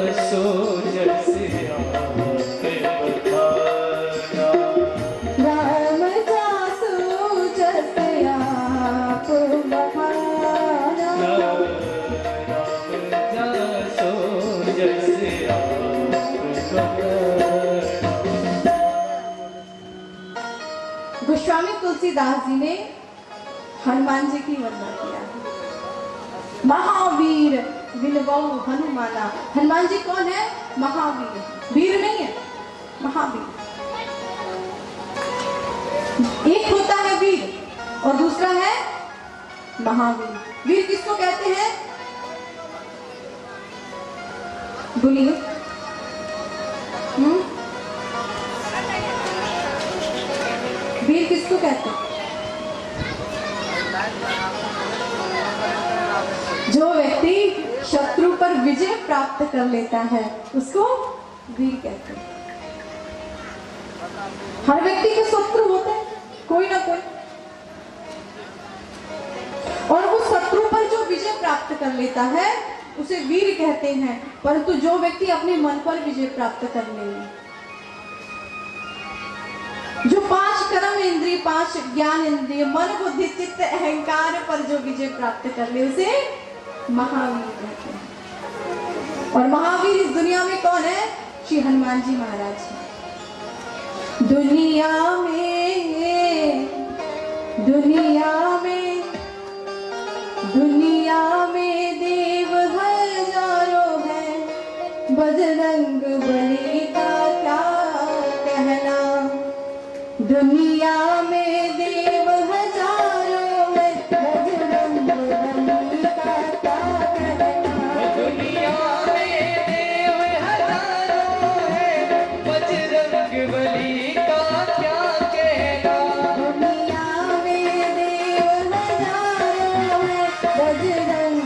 जसो जस आप बखाना, राम दासु जस आप बहाना, जसो जस आप बखाना। गोस्वामी तुलसीदास जी ने हनुमान जी की वंदना किया है। महावीर विलवऊ हनुमाना। हनुमान जी कौन है? महावीर, वीर नहीं है, महावीर। एक होता है वीर और दूसरा है महावीर। वीर किसको कहते हैं? बोलिए। वीर किसको कहते हैं? जो व्यक्ति शत्रु पर विजय प्राप्त कर लेता है उसको वीर कहते हैं। हर व्यक्ति के शत्रु होते हैं, कोई ना कोई, और उस शत्रु पर जो विजय प्राप्त कर लेता है उसे वीर कहते हैं। परंतु जो व्यक्ति अपने मन पर विजय प्राप्त कर ले, जो 5 कर्म इंद्रिय, 5 ज्ञान इंद्रिय, मन बुद्धि चित्त अहंकार पर जो विजय प्राप्त कर ले उसे महावीर कहते हैं। और महावीर इस दुनिया में कौन है? श्री हनुमान जी महाराज। दुनिया में देव हजारों हैं, बजरंग बली का क्या कहना। दुनिया में देव हजारों हैं, बजरंग बली का क्या कहना। दुनिया में देव हजारों हैं, बजरंग बली का क्या कहना। दुनिया में देव हजारों हैं, बजरंग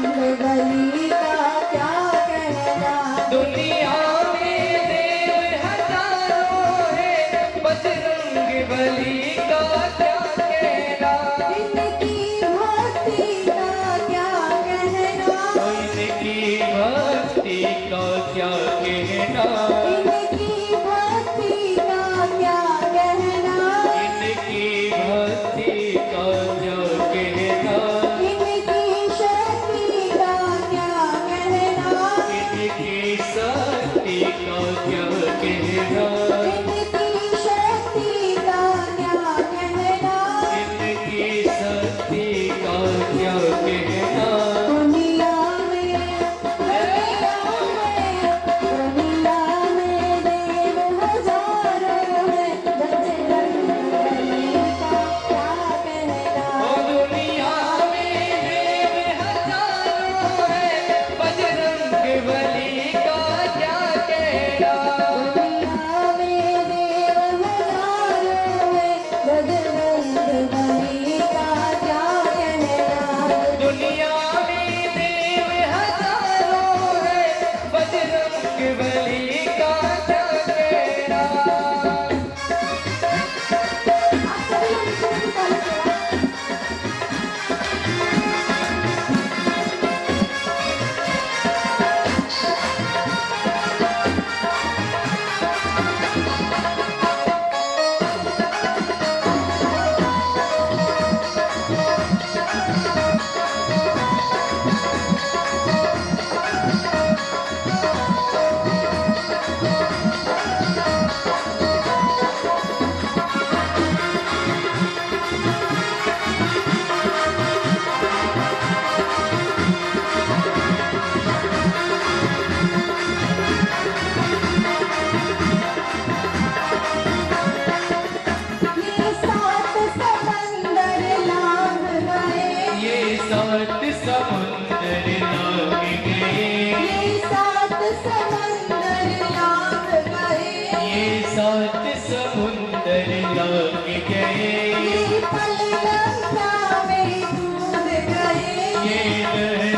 समुंदर लांग गए, ये सात समंदर लांग गए, ये सात समुंदर लांग गए, ये पल लंका में कूद गए, ये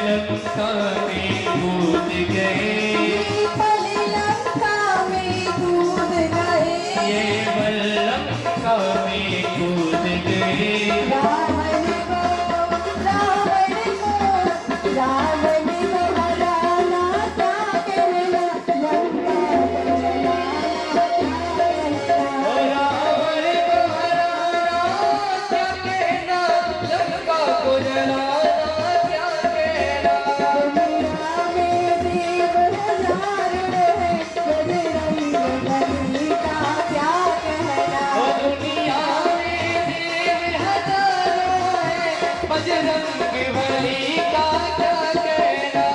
लंका में कूद गए, ये पल लंका में कूद गए, ये लंका में कूद गए। रावण को हराना क्या कहना, लंका को जलाना क्या कहना। ओ रावण को हराना क्या कहना, लंका को जलाना क्या कहना। दुनिया में देव हजार है, बजरंग बली का क्या कहना। ओ दुनिया में देव हजारों हैं, बजरंग बली का क्या कहना।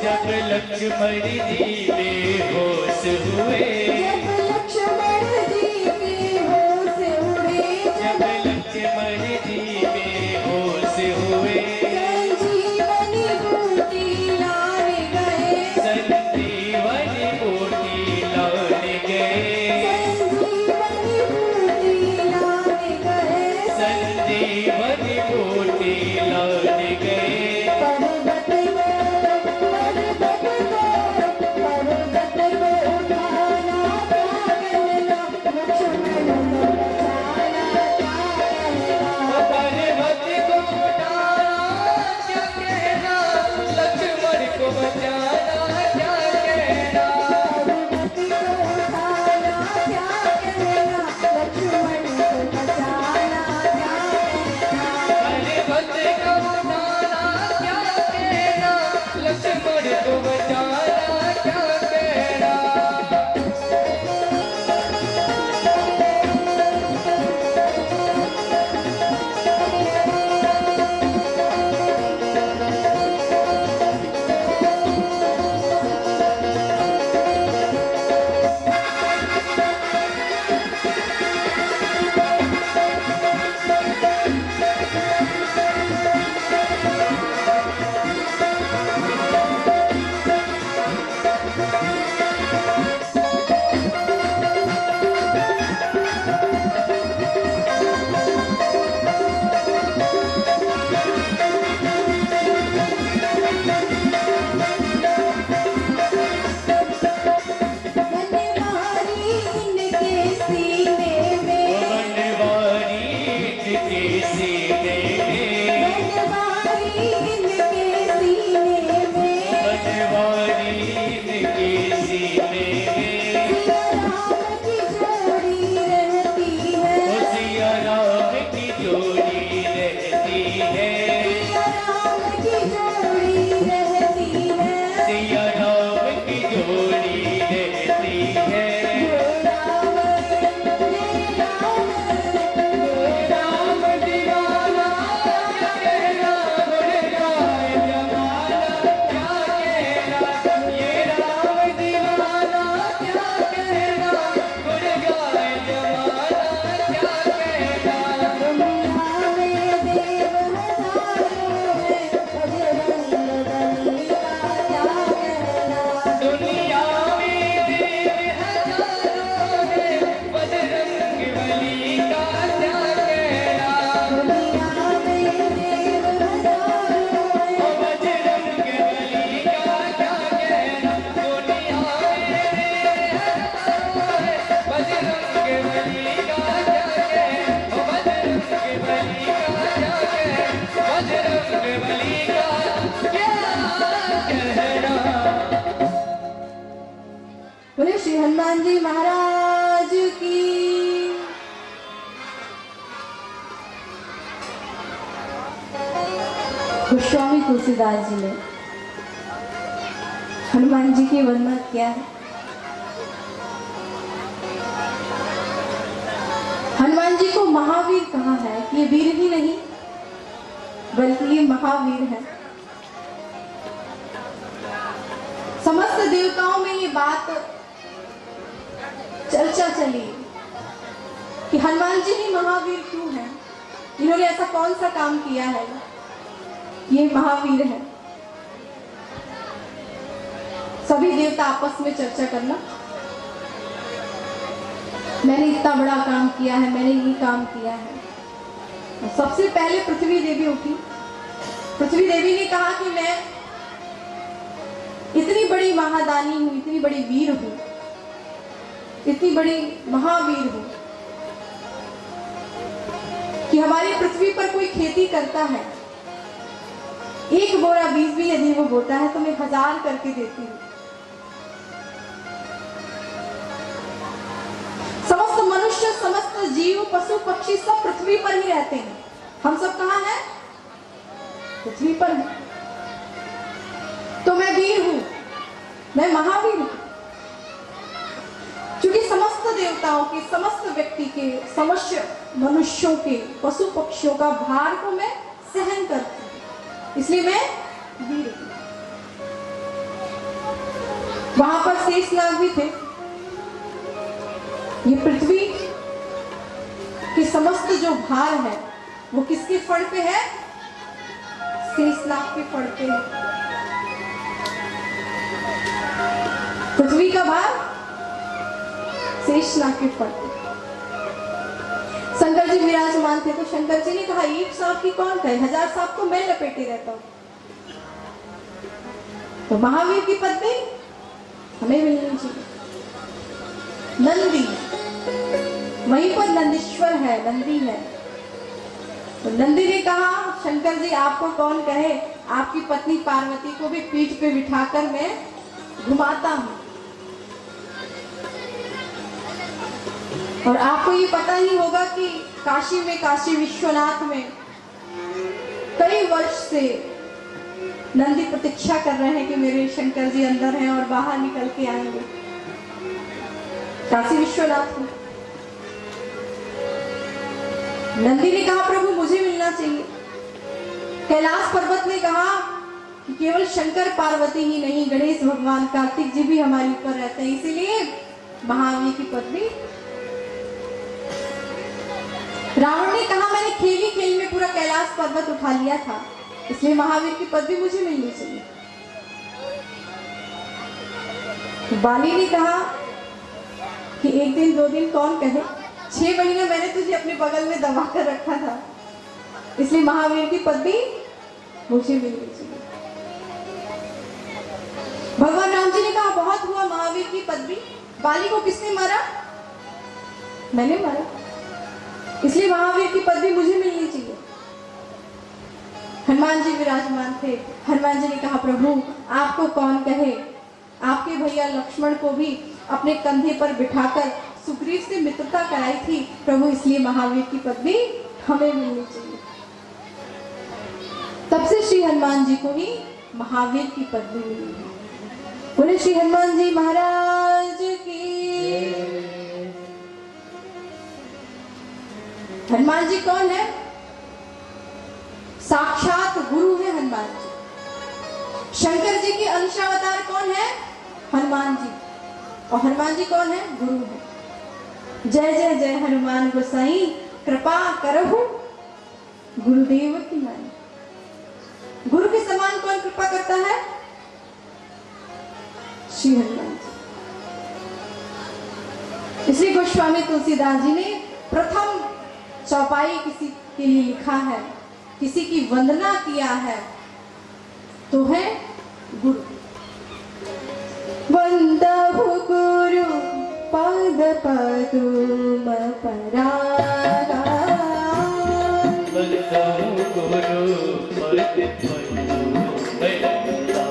जब लक्ष्मण जी बेहोश उड़े, जब लक्ष्मण जी बेहोश हुए, जब लक्ष्मण जी बेहोश जब लक्ष्मण जी बेहोश हुए, हुए, संजीवनी बूटी लाने गए, संजीवनी बूटी लाने गए, संजीवनी बूटी लाने गए, संजीवनी बूटी लाने गए। पर्वत को उठाना क्या कहना, लक्ष्मण को बचाना क्या कहना। पर्वत को उठाना क्या कहना, लक्ष्मण को बचाना क्या कहना। पर्वत को उठाना क्या कहना, लक्ष्मण को बचाना क्या कहना। पर्वत को उठाना क्या कहना, लक्ष्मण को बचाना क्या कहना। हनुमान जी महाराज की। गोस्वामी तुलसीदास जी ने हनुमान जी की वंदना किया है। हनुमान जी को महावीर कहा है कि ये वीर ही नहीं बल्कि ये महावीर है। समस्त देवताओं में ये बात चर्चा चली कि हनुमान जी ही महावीर क्यों हैं, इन्होंने ऐसा कौन सा काम किया है, ये महावीर है। सभी देवता आपस में चर्चा करना, मैंने इतना बड़ा काम किया है, मैंने ये काम किया है। सबसे पहले पृथ्वी देवी उठी। पृथ्वी देवी ने कहा कि मैं इतनी बड़ी महादानी हूं, इतनी बड़ी वीर हूं, इतनी बड़ी महावीर हूं कि हमारी पृथ्वी पर कोई खेती करता है, एक बोरा बीज भी यदि वो बोता है तो मैं 1000 करके देती हूँ। समस्त मनुष्य, समस्त जीव, पशु पक्षी सब पृथ्वी पर ही रहते हैं। हम सब कहाँ हैं? पृथ्वी पर हैं। तो मैं वीर हूं, मैं महावीर हूं, क्योंकि समस्त देवताओं के, समस्त व्यक्ति के, समस्त मनुष्यों के, पशु पक्षियों का भार को मैं सहन करती हूं, इसलिए मैं वीर हूं। वहां पर शेषनाग भी थे। ये पृथ्वी की समस्त जो भार है वो किसके फड़ पे है? शेषनाग के फड़ पे है। पृथ्वी का भार शेषनाग के फड़ पे। शंकर जी विराजमान थे तो शंकर जी ने कहा, एक सांप की कौन कहे, 1000 सांप को मैं लपेटे रहता हूं। तो महावीर की पत्नी हमें मिलनी चाहिए। नंदी, वहीं पर नंदीश्वर है, नंदी है। तो नंदी ने कहा, शंकर जी आपको कौन कहे, आपकी पत्नी पार्वती को भी पीठ पे बिठाकर मैं घुमाता हूं। और आपको ये पता ही होगा कि काशी में, काशी विश्वनाथ में कई वर्ष से नंदी प्रतीक्षा कर रहे हैं कि मेरे शंकर जी अंदर हैं और बाहर निकल के आएंगे। काशी विश्वनाथ में नंदी ने कहा, प्रभु मुझे मिलना चाहिए। कैलाश पर्वत ने कहा कि केवल शंकर पार्वती ही नहीं, गणेश भगवान, कार्तिक जी भी हमारे ऊपर रहते हैं, इसीलिए महावीर की पत्नी। रावण ने कहा, मैंने खेल खेल में पूरा कैलाश पर्वत उठा लिया था, इसलिए महावीर की पदवी मुझे मिलनी चाहिए। बाली ने कहा कि एक दिन 2 दिन कौन कहे, 6 महीने मैंने तुझे अपने बगल में दबा कर रखा था, इसलिए महावीर की पदवी मुझे मिलनी चाहिए। भगवान राम जी ने कहा, बहुत हुआ महावीर की पदवी, बाली को किसने मारा? मैंने मारा, इसलिए महावीर की पदवी मुझे मिलनी चाहिए। हनुमान जी विराजमान थे। हनुमान जी ने कहा, प्रभु आपको कौन कहे, आपके भैया लक्ष्मण को भी अपने कंधे पर बिठाकर सुग्रीव से मित्रता कराई थी प्रभु, इसलिए महावीर की पदवी हमें मिलनी चाहिए। तब से श्री हनुमान जी को ही महावीर की पदवी मिली। बोले श्री हनुमान जी महाराज की। हनुमान जी कौन है? साक्षात गुरु है हनुमान जी। शंकर जी के अंशावतार कौन है? हनुमान जी। और हनुमान जी कौन है? गुरु है। जय जय जय हनुमान गोसाई, कृपा करहु गुरुदेव की मानी। गुरु के समान कौन कृपा करता है? श्री हनुमान जी। इसलिए गोस्वामी तुलसीदास जी ने प्रथम चौपाई किसी के लिए लिखा है, किसी की वंदना किया है तो है गुरु। वंदहु गुरु पद पदुम परागा, वंदहु गुरु पद पदुम परागा,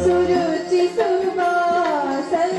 सुरुचि सुवासन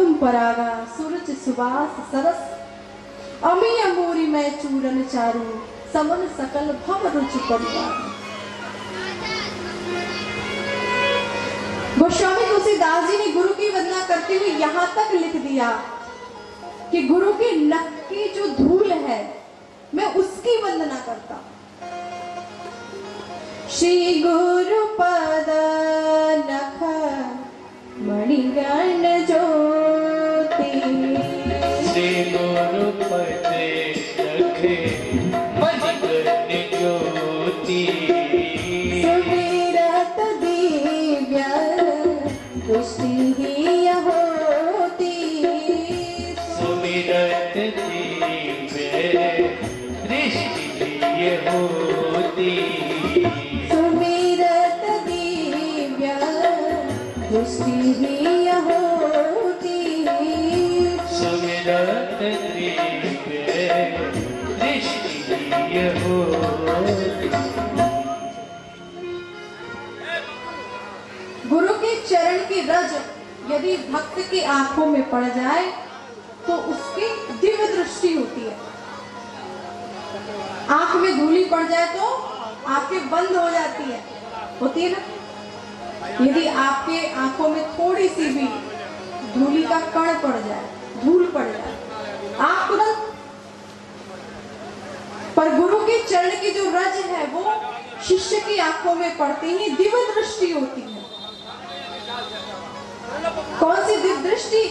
कुमकुम परागा सूरज सुबास सरस अमी अमूरी मैं चूरन चारू समन सकल भव रुचि परिवार। गोस्वामी तुलसीदास जी ने गुरु की वंदना करते हुए यहां तक लिख दिया कि गुरु के नख की जो धूल है मैं उसकी वंदना करता हूं। श्री गुरु पद नख मणिगण ज्योति श्री गुरु पद नख मणिगण ज्योति सुमिरत दिव्य दृष्टि ही होती सुमिरत दिव्य दृष्टि होती सुमिरत दिव्य दृष्टि ही होती सुमिरत दिव्य दृष्टि होती। गुरु के चरण की रज यदि भक्त की आंखों में पड़ जाए तो उसकी दिव्य दृष्टि होती है। आंख में धूली पड़ जाए तो आंखें बंद हो जाती है, होती है ना। यदि आपके आंखों में थोड़ी सी भी धूली का कण पड़ जाए, धूल पड़ जाए, आंख तुरंत। पर गुरु के चरण की जो रज है वो शिष्य की आंखों में पड़ते ही दिव्य दृष्टि होती है। कौन सी दिव्य दृष्टि?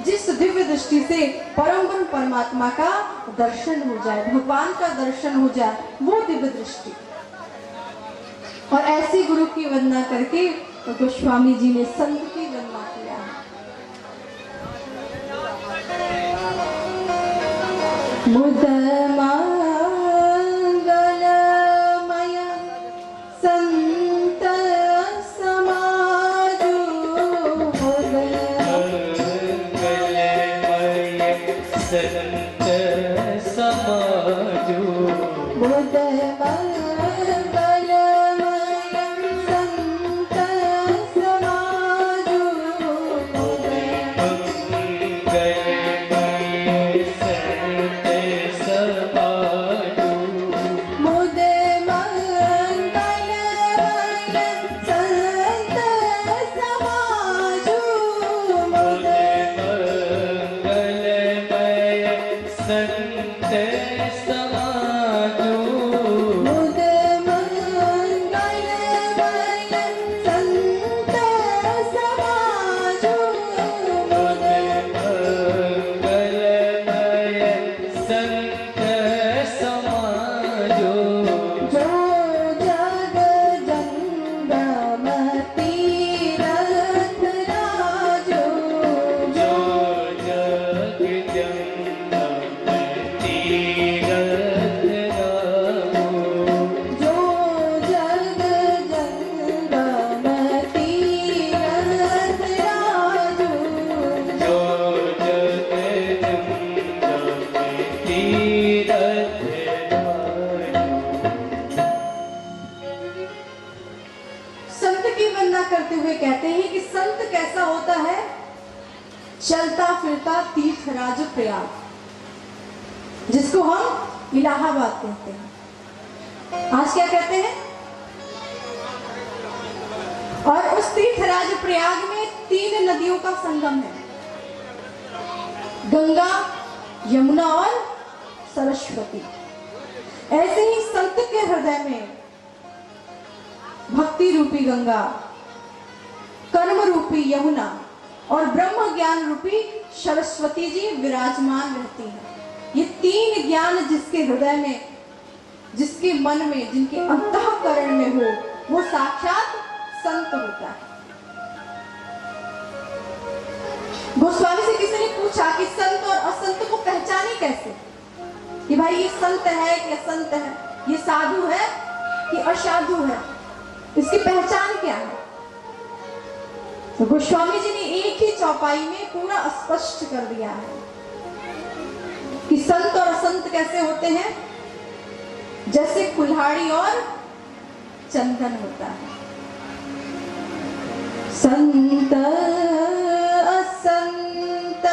जिस दिव्य दृष्टि से परम गुरु परमात्मा का दर्शन हो जाए, भगवान का दर्शन हो जाए, वो दिव्य दृष्टि। और ऐसे गुरु की वंदना करके तो गोस्वामी जी ने संत की वंदना किया है। मुद मंगलमय संत समाजो मुद संत समाजो मुद मंगलमय संत समाजो मुद मंगलमय संत समाजो मुद मंगलमय संत समाजो मुद मंगलमय संत समाजो मुद मंगलमय संत समाजो मुद मंगलमय संत समाजो जो जग जंगम तीरथ राजो जो जग जंगम तीरथ रामो जो जग जंगम तीरथ राजो जो जग जंगम तीरथ रामो। संत की वंदना करते हुए कहते हैं कि संत कैसा होता है? चलता फिरता तीर्थराज प्रयाग, जिसको हम इलाहाबाद कहते हैं। आज क्या कहते हैं? और उस तीर्थराज प्रयाग में 3 नदियों का संगम है, गंगा, यमुना और सरस्वती। ऐसे ही संत के हृदय में भक्ति रूपी गंगा, कर्म रूपी यमुना और ब्रह्म ज्ञान रूपी सरस्वती जी विराजमान रहती है। ये 3 ज्ञान जिसके हृदय में, जिसके मन में, जिनके अंतःकरण में हो, वो साक्षात संत होता है। गोस्वामी से किसी ने पूछा कि संत और असंत को पहचाने कैसे, कि भाई ये संत है कि असंत है, ये साधु है कि असाधु है, इसकी पहचान क्या है? तो गोस्वामी जी ने एक ही चौपाई में पूरा स्पष्ट कर दिया है कि संत और असंत कैसे होते हैं। जैसे कुल्हाड़ी और चंदन होता है। संत असंत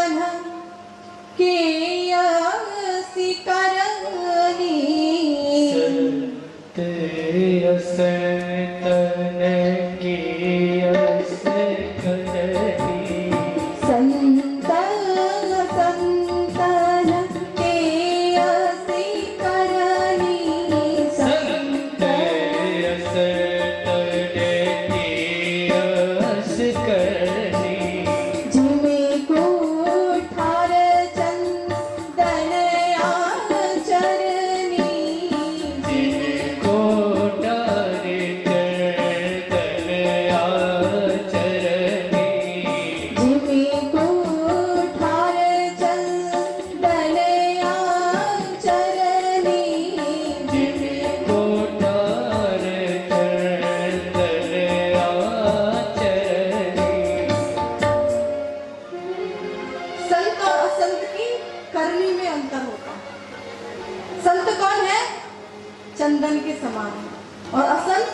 चंदन के समान है और असंत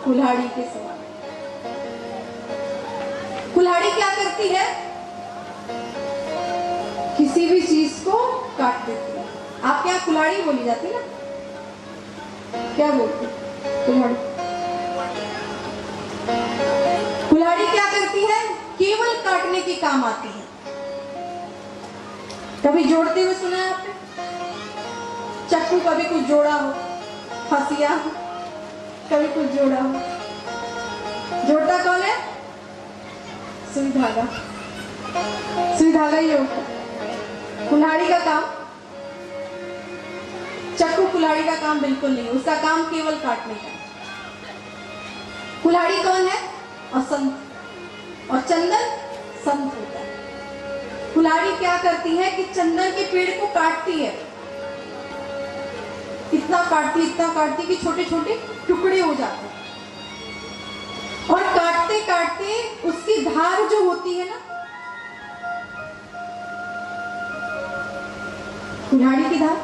कुल्हाड़ी के समान। कुल्हाड़ी क्या करती है? किसी भी चीज को काट देती है। आपके यहाँ कुल्हाड़ी बोली जाती है ना? क्या बोलती कुल्हाड़ी? कुल्हाड़ी क्या करती है? केवल काटने के काम आती है। कभी जोड़ते हुए सुना है आपने? चक्कू कभी कुछ जोड़ा हो, हसिया हो, कभी कुछ जोड़ा हो। जोड़ता कौन है? सुई धागा। सुई धागा ही होता है। कुल्हाड़ी का काम, चक्कू कुल्हाड़ी का काम बिल्कुल नहीं, उसका काम केवल काटने का। कुल्हाड़ी कौन है? असंत। और चंदन संत होता है। कुल्हाड़ी क्या करती है कि चंदन के पेड़ को काटती है। इतना काटती कि छोटे छोटे टुकड़े हो जाते हैं। और काटते काटते उसकी धार जो होती है ना, कुल्हाड़ी की धार,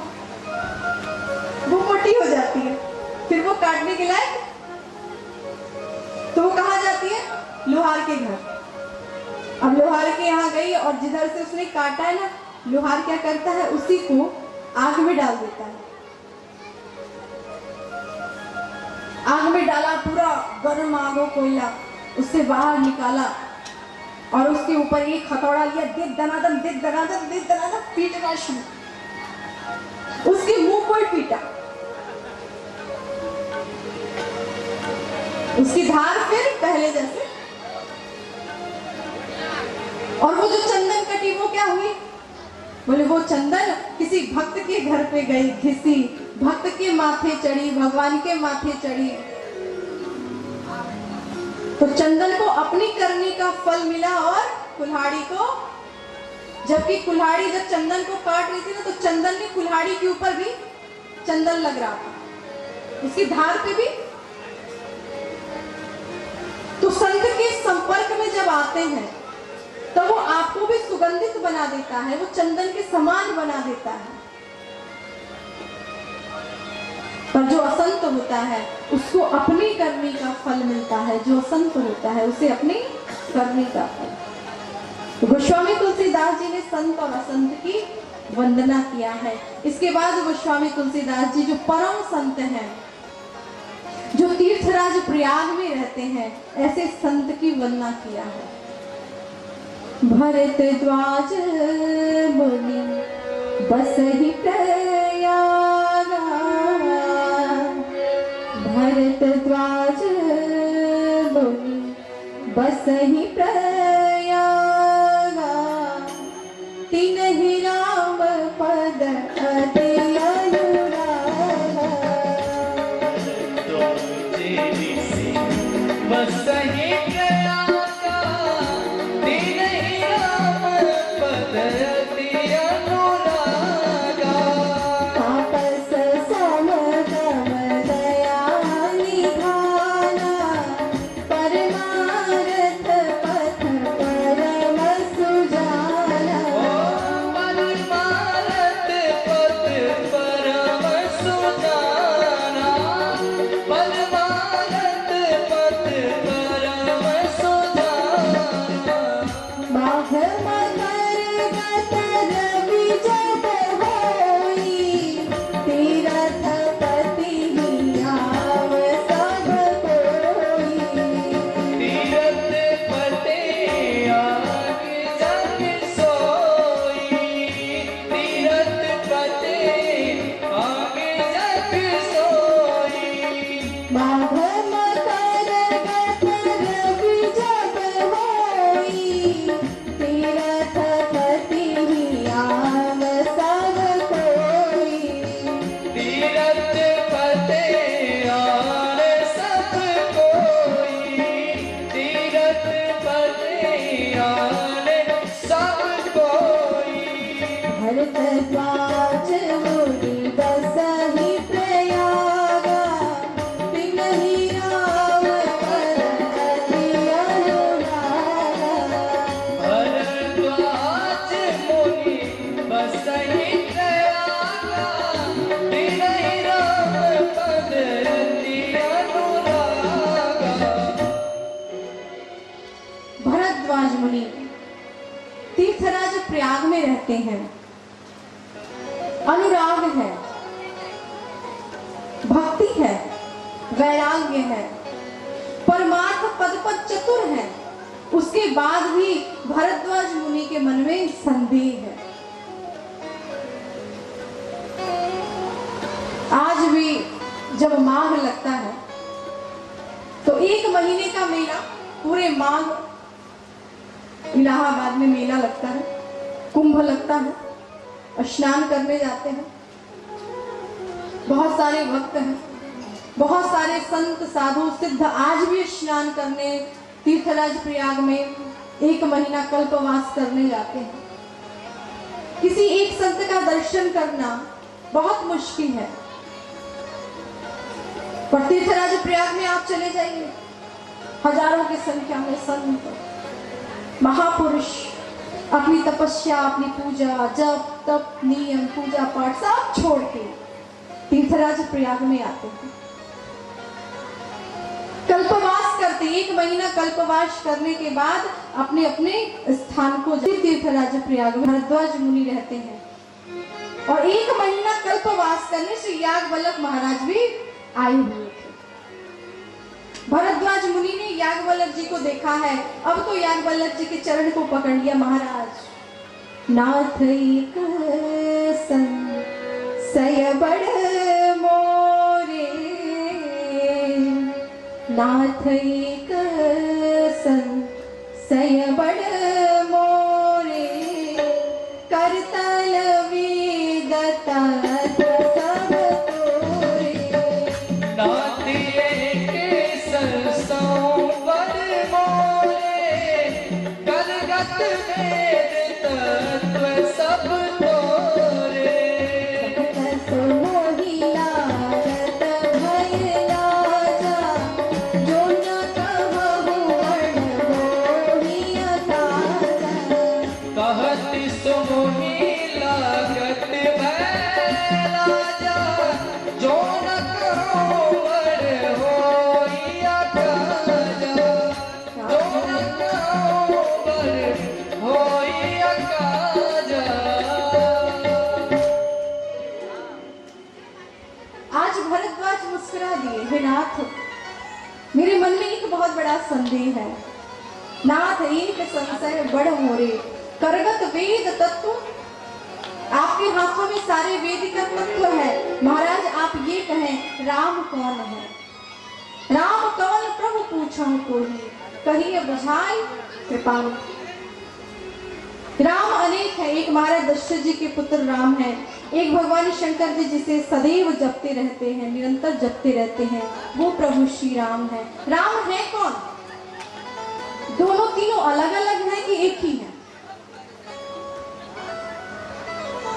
वो मोटी हो जाती है। फिर वो काटने के लायक, तो वो कहाँ जाती है? लोहार के घर। अब लोहार के यहाँ गई और जिधर से उसने काटा है ना, लोहार क्या करता है? उसी को आग में डाल देता है। आग में डाला, पूरा गर्म आग हो कोयला, उससे बाहर निकाला और उसके ऊपर एक हथौड़ा लिया, दिक दनादन पीटना शुरू। उसके मुंह को ही पीटा। उसकी धार फिर पहले जैसे। और वो जो चंदन कटी वो क्या हुई? बोले वो चंदन किसी भक्त के घर पे गई, घिसी, भक्त के माथे चढ़ी, भगवान के माथे चढ़ी। तो चंदन को अपनी करनी का फल मिला और कुल्हाड़ी को, जबकि कुल्हाड़ी जब चंदन को काट रही थी ना, तो चंदन ने कुल्हाड़ी के ऊपर भी चंदन लग रहा था, उसकी धार पे भी। तो संत के संपर्क में जब आते हैं तो वो आपको भी सुगंधित बना देता है, वो चंदन के समान बना देता है। पर जो असंत होता है उसको अपनी करनी का फल मिलता है। जो असंत होता है उसे अपनी करनी का फल। तो गोस्वामी तुलसीदास जी ने संत और असंत की वंदना किया है। इसके बाद गोस्वामी तुलसीदास जी जो परम संत हैं, जो तीर्थराज प्रयाग में रहते हैं, ऐसे संत की वंदना किया है। भरद्वाज मुनि बसहि प्रयागा, भरद्वाज मुनि बसहि प्रयागा, तिन्हि राम पद अति अनुरागा। बसहि प्रयागा, तिन्हि राम पद अति अनुरागा। तापस समगम दया निधाना, परमार्थ पथ रहते हैं, अनुराग है, भक्ति है, वैराग्य है, परमार्थ पद पर चतुर है, उसके बाद भी भरद्वाज मुनि के मन में संदेह है। आज भी जब माघ लगता है तो 1 महीने का मेला, पूरे माघ इलाहाबाद में मेला लगता है, कुंभ लगता है, स्नान करने जाते हैं, बहुत सारे भक्त हैं, बहुत सारे संत साधु सिद्ध आज भी स्नान करने तीर्थराज प्रयाग में 1 महीना कल्पवास करने जाते हैं। किसी एक संत का दर्शन करना बहुत मुश्किल है, पर तीर्थराज प्रयाग में आप चले जाइए, हजारों की संख्या में संत महापुरुष अपनी तपस्या, अपनी पूजा, जप तप, नियम, पूजा पाठ सब छोड़ के तीर्थराज प्रयाग में आते हैं, कल्पवास करते। 1 महीना कल्पवास करने के बाद अपने अपने स्थान को तीर्थराज प्रयाग में भरद्वाज मुनि रहते हैं। और 1 महीना कल्पवास करने से याज्ञवल्क्य महाराज भी आए हुए थे। भरद्वाज मुनि ने याज्ञवल्क्य जी को देखा है, अब तो याज्ञवल्क्य जी के चरण को पकड़ लिया। महाराज नाथ एक संशय बड़ मोरे, नाथ एक संशय बड़ मोरे, करतल विगत सब तोरे। नाथ एक संसों बड़ मोरे, करगत वेद तत्व सब तोरे। सकस मोहि लागत भय लाजा, जो न कहु वर्ण मोहि अकाजा। कहति सुमोहि लागत भय लाजा, जो न कहो वर्ण होई अकाजा। जो न कहो वर्ण होई अकाजा। आज भरद्वाज मुस्कुरा दिए, हे नाथ मेरे मन में एक बहुत बड़ा संदेह है। नाथ एक संशय बड़ मोरे, करगत वेद तत्व। आपके हाथों में सारे वेद का तत्व है। महाराज आप ये कहें राम कौन है? राम कौन प्रभु पूछऊं कोई, कहिए बुझाई कृपालु। राम अनेक है, एक महाराज दशरथ जी के पुत्र राम है, एक भगवान शंकर जी जिसे सदैव जपते रहते हैं, निरंतर जपते रहते हैं, वो प्रभु श्री राम है। राम है कौन? दोनों तीनों अलग अलग हैं कि एक ही है?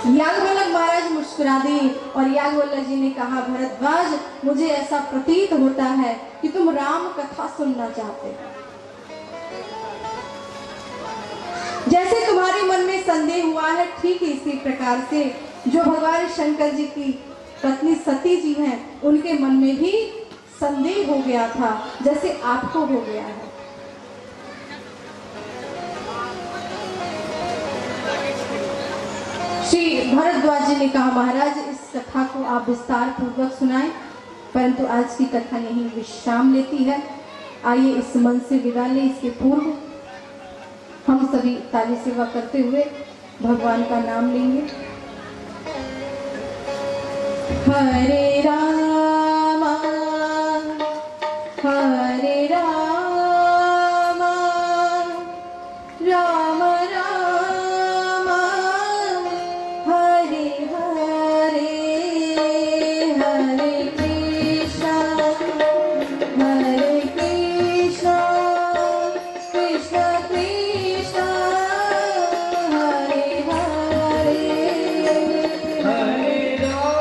याज्ञवल्क्य महाराज मुस्कुरा दिए और याज्ञवल्क्य जी ने कहा, भरद्वाज मुझे ऐसा प्रतीत होता है कि तुम राम कथा सुनना चाहते हो। जैसे तुम्हारे मन में संदेह हुआ है, ठीक इसी प्रकार से जो भगवान शंकर जी की पत्नी सती जी हैं, उनके मन में भी संदेह हो गया था, जैसे आपको हो गया है। श्री भरद्वाज जी ने कहा, महाराज इस कथा को आप विस्तार पूर्वक सुनाएं, परंतु आज की कथा यहीं विश्राम लेती है। आइए इस मन से विदा लें। इसके पूर्व हम सभी ताली सेवा करते हुए भगवान का नाम लेंगे। हरे राम हरे राम, राम राम हरे हरे, हरे कृष्णा कृष्ण कृष्ण हरे हरे, हरे राम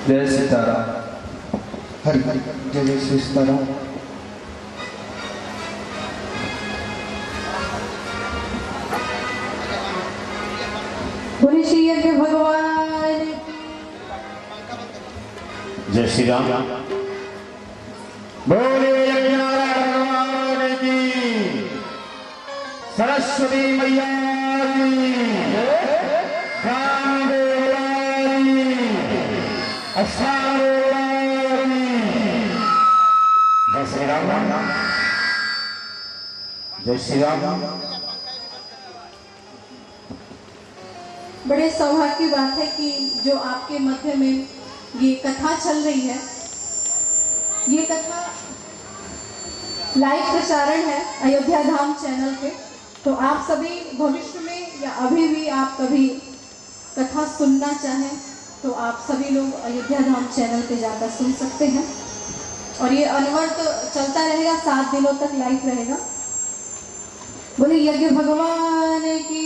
जय सीताराम। हरि हरि जय जय श्री सीताराम। बोले श्री यज्ञ भगवान जय श्री राम। बोले यज्ञ नारायण भगवान की, सरस्वती मैया की, जय श्री राम। जय श्री राम। बड़े सौभाग्य की बात है कि जो आपके मध्य में ये कथा चल रही है, ये कथा लाइव प्रसारण है अयोध्या धाम चैनल पे। तो आप सभी भविष्य में या अभी भी आप कभी कथा सुनना चाहें तो आप सभी लोग अयोध्या धाम चैनल पे जाकर सुन सकते हैं। और ये अनवरत चलता रहेगा, 7 दिनों तक लाइव रहेगा। बोले यज्ञ भगवान की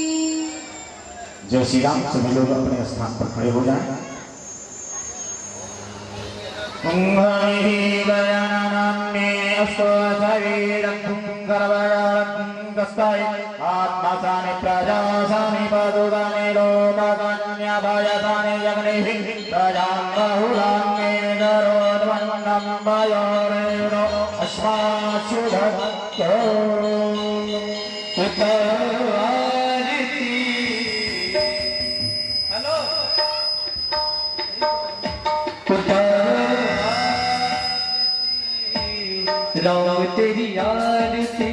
जय श्री राम। सभी लोग अपने स्थान पर खड़े हो जाएं। आत्मासानि प्रजासानि पदुगानि लोकान्याभयसानि जगन्निः प्रजां बहुलान्ये नरोद्वन्दं वयोरेणो अस्माच्छुधत्तो राम तेरी आरती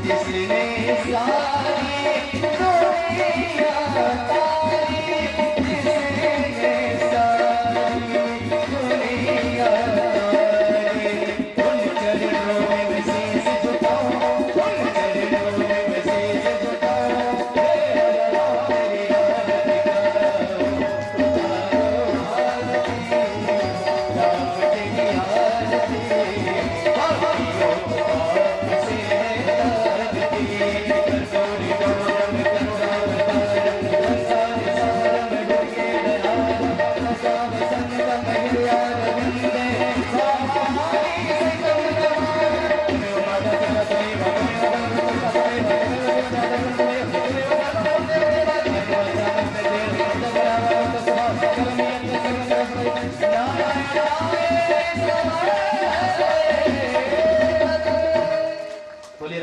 जिसने सारी दुनिया तारी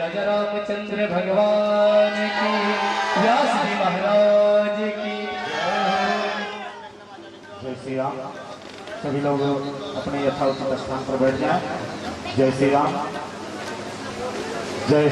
राजा रामचंद्र भगवान की, व्यास जी महाराज की। जय श्री राम। सभी लोग अपने यथाउचित स्थान पर बैठ जाएं। जय श्री राम। जय